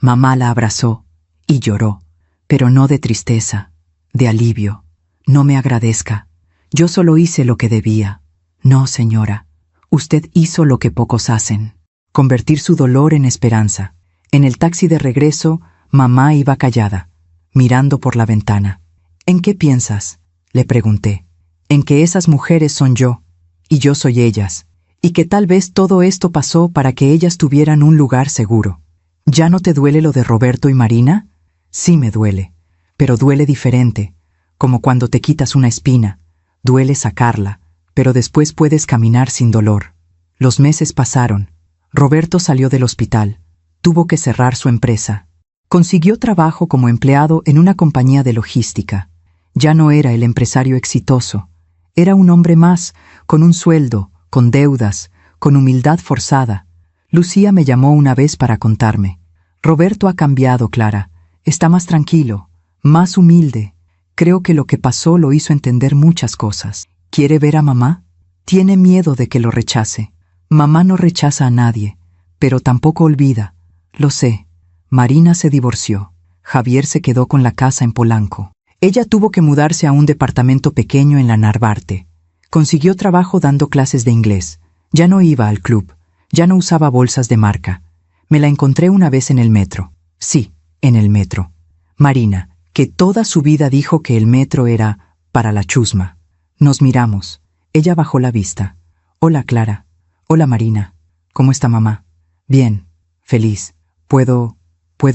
Mamá la abrazó y lloró, pero no de tristeza, de alivio. «No me agradezca. Yo solo hice lo que debía». «No, señora. Usted hizo lo que pocos hacen. Convertir su dolor en esperanza». En el taxi de regreso, mamá iba callada, mirando por la ventana. «¿En qué piensas?», le pregunté. «En que esas mujeres son yo, y yo soy ellas, y que tal vez todo esto pasó para que ellas tuvieran un lugar seguro». «¿Ya no te duele lo de Roberto y Marina?». «Sí me duele, pero duele diferente, como cuando te quitas una espina. Duele sacarla, pero después puedes caminar sin dolor». Los meses pasaron. Roberto salió del hospital. Tuvo que cerrar su empresa. Consiguió trabajo como empleado en una compañía de logística. Ya no era el empresario exitoso. Era un hombre más, con un sueldo, con deudas, con humildad forzada. Lucía me llamó una vez para contarme: «Roberto ha cambiado, Clara. Está más tranquilo, más humilde. Creo que lo que pasó lo hizo entender muchas cosas. ¿Quiere ver a mamá? Tiene miedo de que lo rechace». Mamá no rechaza a nadie, pero tampoco olvida. Lo sé. Marina se divorció. Javier se quedó con la casa en Polanco. Ella tuvo que mudarse a un departamento pequeño en la Narvarte. Consiguió trabajo dando clases de inglés. Ya no iba al club. Ya no usaba bolsas de marca. Me la encontré una vez en el metro. Sí, en el metro. Marina, que toda su vida dijo que el metro era para la chusma. Nos miramos. Ella bajó la vista. «Hola, Clara». «Hola, Marina. ¿Cómo está mamá?» «Bien, feliz. ¿Puedo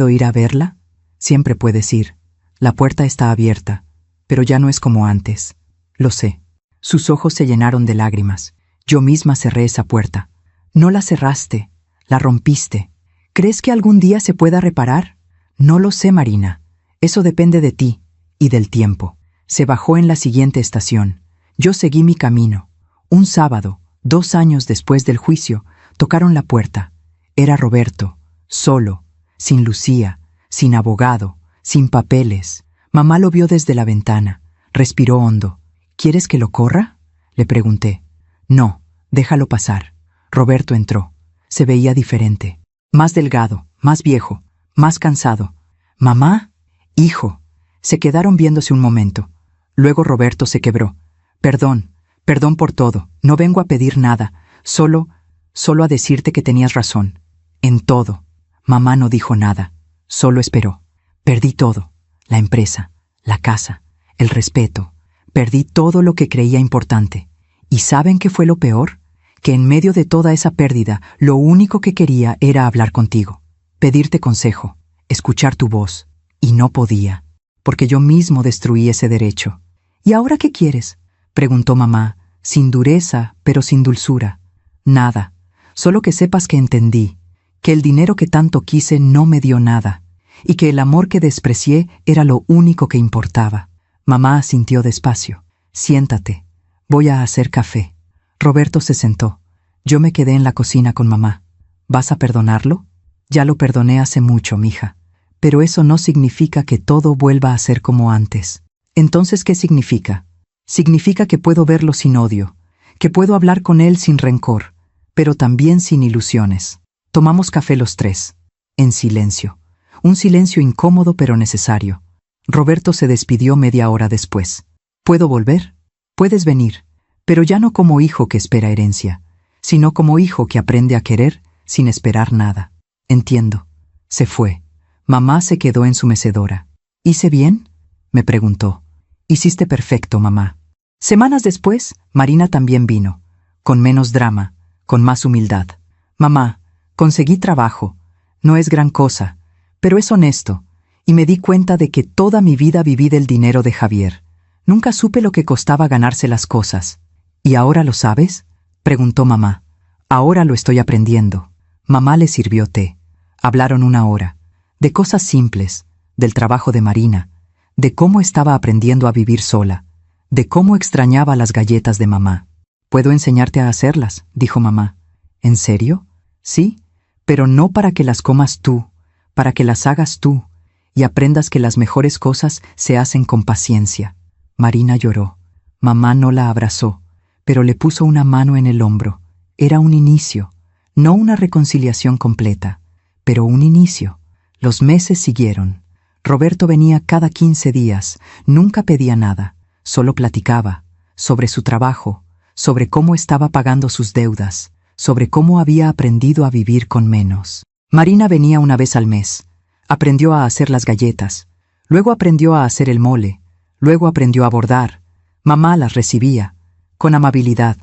ir a verla?» «Siempre puedes ir. La puerta está abierta, pero ya no es como antes». «Lo sé». Sus ojos se llenaron de lágrimas. «Yo misma cerré esa puerta». «No la cerraste. La rompiste. ¿Crees que algún día se pueda reparar? No lo sé, Marina. Eso depende de ti y del tiempo. Se bajó en la siguiente estación. Yo seguí mi camino. Un sábado, 2 años después del juicio, tocaron la puerta. Era Roberto, solo, sin Lucía, sin abogado, sin papeles. Mamá lo vio desde la ventana. Respiró hondo. ¿Quieres que lo corra?, le pregunté. No, déjalo pasar. Roberto entró. Se veía diferente. Más delgado, más viejo, más cansado. ¿Mamá? Hijo. Se quedaron viéndose un momento. Luego Roberto se quebró. Perdón por todo. No vengo a pedir nada. Solo a decirte que tenías razón. En todo. Mamá no dijo nada. Solo esperó. Perdí todo. La empresa, la casa, el respeto. Perdí todo lo que creía importante. ¿Y saben qué fue lo peor? Que en medio de toda esa pérdida, lo único que quería era hablar contigo, pedirte consejo, escuchar tu voz. Y no podía, porque yo mismo destruí ese derecho. ¿Y ahora qué quieres?, preguntó mamá, sin dureza, pero sin dulzura. Nada, solo que sepas que entendí, que el dinero que tanto quise no me dio nada, y que el amor que desprecié era lo único que importaba. Mamá asintió despacio. Siéntate, voy a hacer café. Roberto se sentó. Yo me quedé en la cocina con mamá. ¿Vas a perdonarlo? Ya lo perdoné hace mucho, mija. Pero eso no significa que todo vuelva a ser como antes. Entonces, ¿qué significa? Significa que puedo verlo sin odio, que puedo hablar con él sin rencor, pero también sin ilusiones. Tomamos café los tres, en silencio. Un silencio incómodo pero necesario. Roberto se despidió media hora después. ¿Puedo volver? Puedes venir, pero ya no como hijo que espera herencia, sino como hijo que aprende a querer sin esperar nada. Entiendo. Se fue. Mamá se quedó en su mecedora. ¿Hice bien?, me preguntó. Hiciste perfecto, mamá. Semanas después, Marina también vino, con menos drama, con más humildad. Mamá, conseguí trabajo. No es gran cosa, pero es honesto, y me di cuenta de que toda mi vida viví del dinero de Javier. Nunca supe lo que costaba ganarse las cosas. ¿Y ahora lo sabes?, preguntó mamá. Ahora lo estoy aprendiendo. Mamá le sirvió té. Hablaron 1 hora, de cosas simples, del trabajo de Marina, de cómo estaba aprendiendo a vivir sola, de cómo extrañaba las galletas de mamá. «Puedo enseñarte a hacerlas», dijo mamá. ¿En serio? Sí, pero no para que las comas tú, para que las hagas tú, y aprendas que las mejores cosas se hacen con paciencia. Marina lloró. Mamá no la abrazó, pero le puso una mano en el hombro. Era un inicio, no una reconciliación completa, pero un inicio. Los meses siguieron. Roberto venía cada 15 días, nunca pedía nada, solo platicaba, sobre su trabajo, sobre cómo estaba pagando sus deudas, sobre cómo había aprendido a vivir con menos. Marina venía 1 vez al mes. Aprendió a hacer las galletas, luego aprendió a hacer el mole, luego aprendió a bordar. Mamá las recibía, con amabilidad,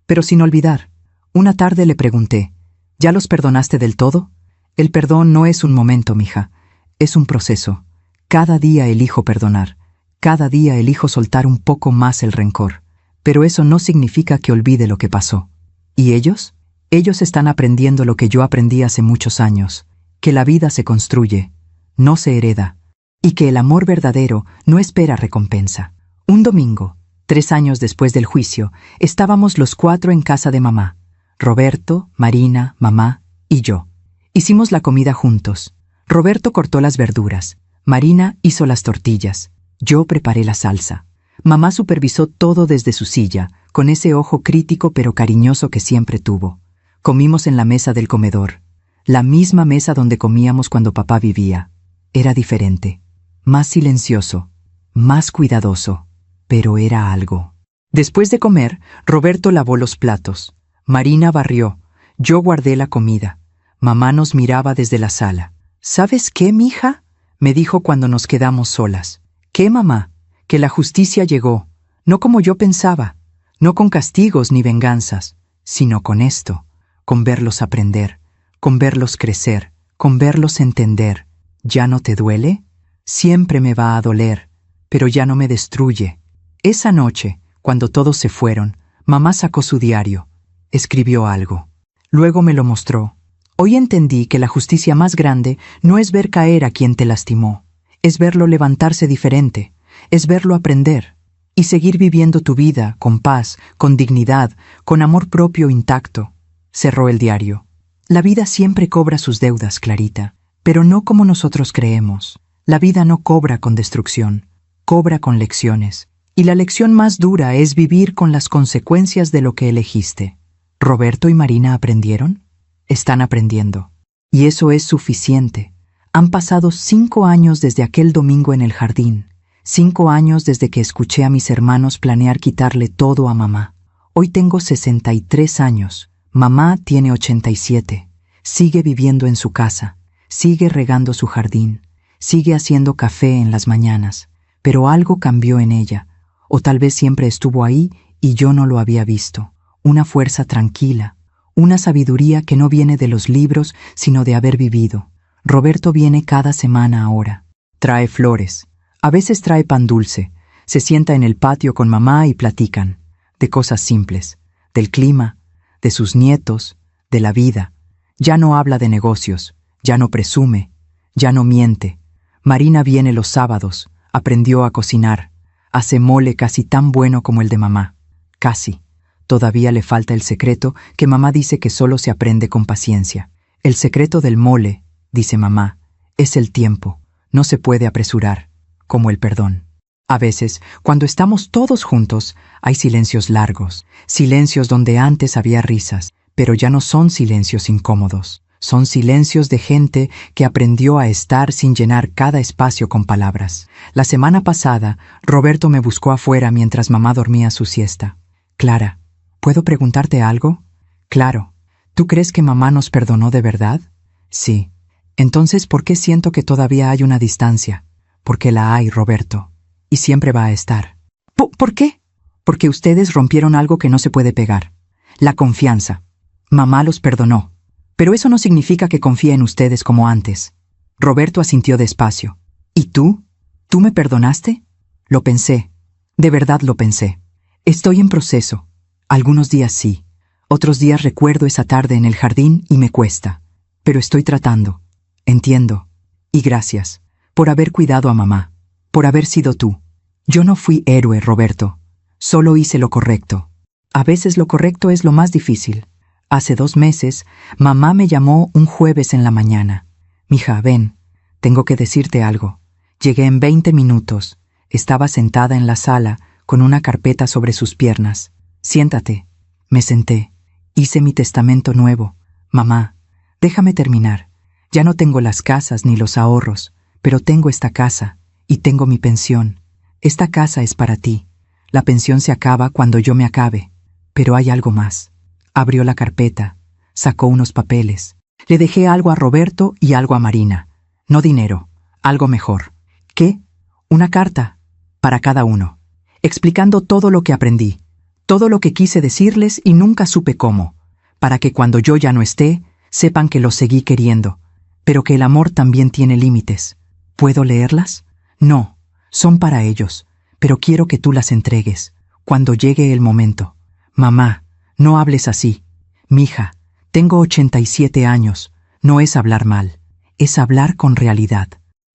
pero sin olvidar. Una tarde le pregunté, ¿ya los perdonaste del todo? El perdón no es un momento, mija, es un proceso. Cada día elijo perdonar, cada día elijo soltar un poco más el rencor, pero eso no significa que olvide lo que pasó. ¿Y ellos? Ellos están aprendiendo lo que yo aprendí hace muchos años, que la vida se construye, no se hereda, y que el amor verdadero no espera recompensa. Un domingo, 3 años después del juicio, estábamos los 4 en casa de mamá, Roberto, Marina, mamá y yo. Hicimos la comida juntos. Roberto cortó las verduras, Marina hizo las tortillas, yo preparé la salsa. Mamá supervisó todo desde su silla, con ese ojo crítico pero cariñoso que siempre tuvo. Comimos en la mesa del comedor, la misma mesa donde comíamos cuando papá vivía. Era diferente, más silencioso, más cuidadoso, pero era algo. Después de comer, Roberto lavó los platos, Marina barrió, yo guardé la comida. Mamá nos miraba desde la sala. ¿Sabes qué, mija?, me dijo cuando nos quedamos solas. ¿Qué, mamá? Que la justicia llegó, no como yo pensaba, no con castigos ni venganzas, sino con esto, con verlos aprender, con verlos crecer, con verlos entender. ¿Ya no te duele? Siempre me va a doler, pero ya no me destruye. Esa noche, cuando todos se fueron, mamá sacó su diario, escribió algo. Luego me lo mostró. Hoy entendí que la justicia más grande no es ver caer a quien te lastimó, es verlo levantarse diferente, es verlo aprender y seguir viviendo tu vida con paz, con dignidad, con amor propio intacto. Cerró el diario. La vida siempre cobra sus deudas, Clarita, pero no como nosotros creemos. La vida no cobra con destrucción, cobra con lecciones. Y la lección más dura es vivir con las consecuencias de lo que elegiste. ¿Roberto y Marina aprendieron? Están aprendiendo. Y eso es suficiente. Han pasado 5 años desde aquel domingo en el jardín. 5 años desde que escuché a mis hermanos planear quitarle todo a mamá. Hoy tengo 63 años. Mamá tiene 87. Sigue viviendo en su casa. Sigue regando su jardín. Sigue haciendo café en las mañanas. Pero algo cambió en ella. O tal vez siempre estuvo ahí y yo no lo había visto. Una fuerza tranquila. Una sabiduría que no viene de los libros, sino de haber vivido. Roberto viene cada semana ahora. Trae flores. A veces trae pan dulce. Se sienta en el patio con mamá y platican. De cosas simples. Del clima. De sus nietos. De la vida. Ya no habla de negocios. Ya no presume. Ya no miente. Marina viene los sábados. Aprendió a cocinar. Hace mole casi tan bueno como el de mamá. Casi. Todavía le falta el secreto que mamá dice que solo se aprende con paciencia. El secreto del mole, dice mamá, es el tiempo. No se puede apresurar, como el perdón. A veces, cuando estamos todos juntos, hay silencios largos, silencios donde antes había risas, pero ya no son silencios incómodos. Son silencios de gente que aprendió a estar sin llenar cada espacio con palabras. La semana pasada, Roberto me buscó afuera mientras mamá dormía su siesta. Clara, ¿puedo preguntarte algo? Claro. ¿Tú crees que mamá nos perdonó de verdad? Sí. Entonces, ¿por qué siento que todavía hay una distancia? Porque la hay, Roberto. Y siempre va a estar. ¿Por qué? Porque ustedes rompieron algo que no se puede pegar. La confianza. Mamá los perdonó. Pero eso no significa que confíe en ustedes como antes. Roberto asintió despacio. ¿Y tú? ¿Tú me perdonaste? Lo pensé. De verdad lo pensé. Estoy en proceso. Algunos días sí. Otros días recuerdo esa tarde en el jardín y me cuesta. Pero estoy tratando. Entiendo. Y gracias. Por haber cuidado a mamá. Por haber sido tú. Yo no fui héroe, Roberto. Solo hice lo correcto. A veces lo correcto es lo más difícil. Hace 2 meses, mamá me llamó un jueves en la mañana. Mija, ven, tengo que decirte algo. Llegué en 20 minutos. Estaba sentada en la sala, con una carpeta sobre sus piernas. Siéntate. Me senté. Hice mi testamento nuevo. Mamá, déjame terminar. Ya no tengo las casas ni los ahorros, pero tengo esta casa, y tengo mi pensión. Esta casa es para ti. La pensión se acaba cuando yo me acabe. Pero hay algo más. Abrió la carpeta, sacó unos papeles. Le dejé algo a Roberto y algo a Marina. No dinero, algo mejor. ¿Qué? Una carta, para cada uno, explicando todo lo que aprendí, todo lo que quise decirles y nunca supe cómo, para que cuando yo ya no esté, sepan que los seguí queriendo, pero que el amor también tiene límites. ¿Puedo leerlas? No, son para ellos, pero quiero que tú las entregues, cuando llegue el momento. Mamá, no hables así. Mija, tengo 87 años. No es hablar mal, es hablar con realidad.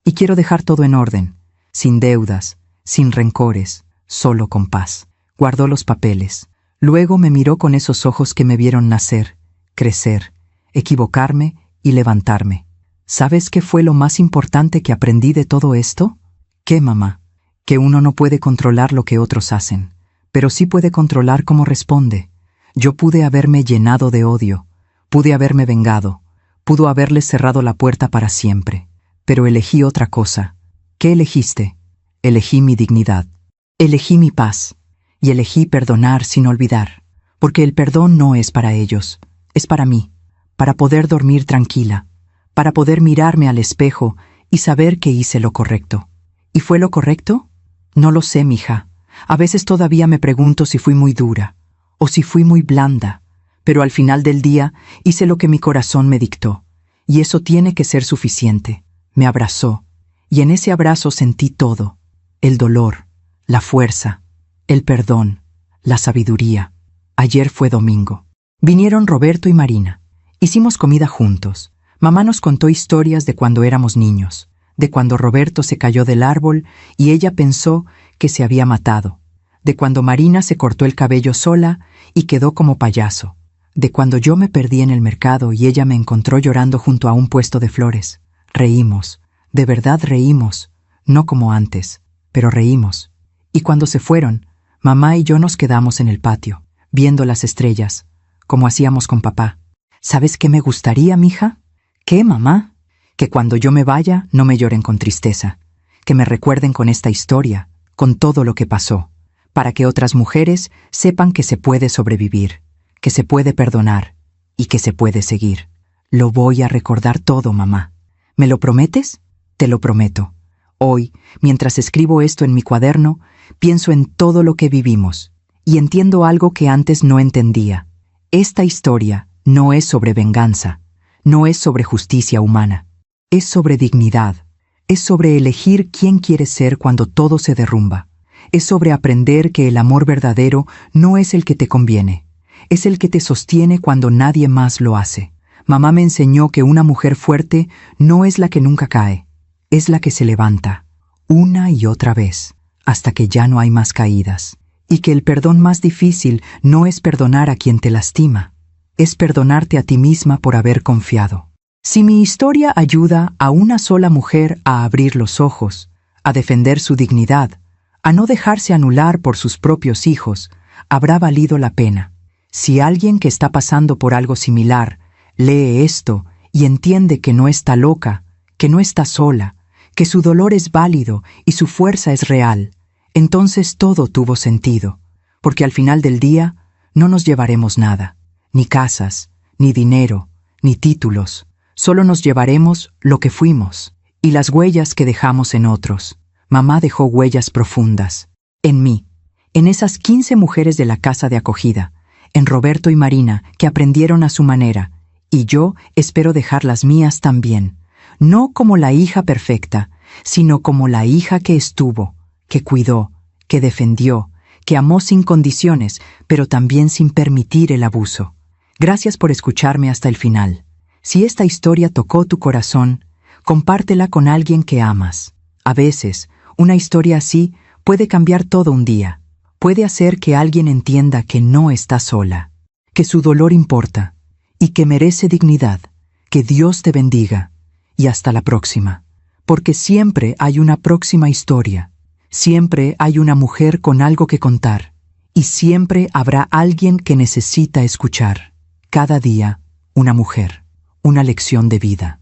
Y quiero dejar todo en orden, sin deudas, sin rencores, solo con paz. Guardó los papeles. Luego me miró con esos ojos que me vieron nacer, crecer, equivocarme y levantarme. ¿Sabes qué fue lo más importante que aprendí de todo esto? ¿Qué, mamá? Que uno no puede controlar lo que otros hacen, pero sí puede controlar cómo responde. Yo pude haberme llenado de odio, pude haberme vengado, pudo haberles cerrado la puerta para siempre, pero elegí otra cosa. ¿Qué elegiste? Elegí mi dignidad, elegí mi paz, y elegí perdonar sin olvidar, porque el perdón no es para ellos, es para mí, para poder dormir tranquila, para poder mirarme al espejo y saber que hice lo correcto. ¿Y fue lo correcto? No lo sé, mija. A veces todavía me pregunto si fui muy dura, o si fui muy blanda, pero al final del día hice lo que mi corazón me dictó, y eso tiene que ser suficiente. Me abrazó, y en ese abrazo sentí todo, el dolor, la fuerza, el perdón, la sabiduría. Ayer fue domingo. Vinieron Roberto y Marina, Hicimos comida juntos. Mamá nos contó historias de cuando éramos niños, de cuando Roberto se cayó del árbol y ella pensó que se había matado, de cuando Marina se cortó el cabello sola y quedó como payaso, de cuando yo me perdí en el mercado y ella me encontró llorando junto a un puesto de flores. Reímos, de verdad reímos, no como antes, pero reímos. Y cuando se fueron, mamá y yo nos quedamos en el patio, viendo las estrellas, como hacíamos con papá. ¿Sabes qué me gustaría, mija? ¿Qué, mamá? Que cuando yo me vaya no me lloren con tristeza, que me recuerden con esta historia, con todo lo que pasó, para que otras mujeres sepan que se puede sobrevivir, que se puede perdonar y que se puede seguir. Lo voy a recordar todo, mamá. ¿Me lo prometes? Te lo prometo. Hoy, mientras escribo esto en mi cuaderno, pienso en todo lo que vivimos y entiendo algo que antes no entendía. Esta historia no es sobre venganza, no es sobre justicia humana, es sobre dignidad, es sobre elegir quién quieres ser cuando todo se derrumba, es sobre aprender que el amor verdadero no es el que te conviene, es el que te sostiene cuando nadie más lo hace. Mamá me enseñó que una mujer fuerte no es la que nunca cae, es la que se levanta, una y otra vez, hasta que ya no hay más caídas, y que el perdón más difícil no es perdonar a quien te lastima, es perdonarte a ti misma por haber confiado. Si mi historia ayuda a una sola mujer a abrir los ojos, a defender su dignidad, a no dejarse anular por sus propios hijos, habrá valido la pena. Si alguien que está pasando por algo similar lee esto y entiende que no está loca, que no está sola, que su dolor es válido y su fuerza es real, entonces todo tuvo sentido, porque al final del día no nos llevaremos nada. Ni casas, ni dinero, ni títulos. Solo nos llevaremos lo que fuimos y las huellas que dejamos en otros. Mamá dejó huellas profundas. En mí, en esas 15 mujeres de la casa de acogida, en Roberto y Marina, que aprendieron a su manera, y yo espero dejar las mías también. No como la hija perfecta, sino como la hija que estuvo, que cuidó, que defendió, que amó sin condiciones, pero también sin permitir el abuso. Gracias por escucharme hasta el final. Si esta historia tocó tu corazón, compártela con alguien que amas. A veces, una historia así puede cambiar todo un día. Puede hacer que alguien entienda que no está sola, que su dolor importa y que merece dignidad. Que Dios te bendiga y hasta la próxima. Porque siempre hay una próxima historia. Siempre hay una mujer con algo que contar. Y siempre habrá alguien que necesita escuchar. Cada día, una mujer, una lección de vida.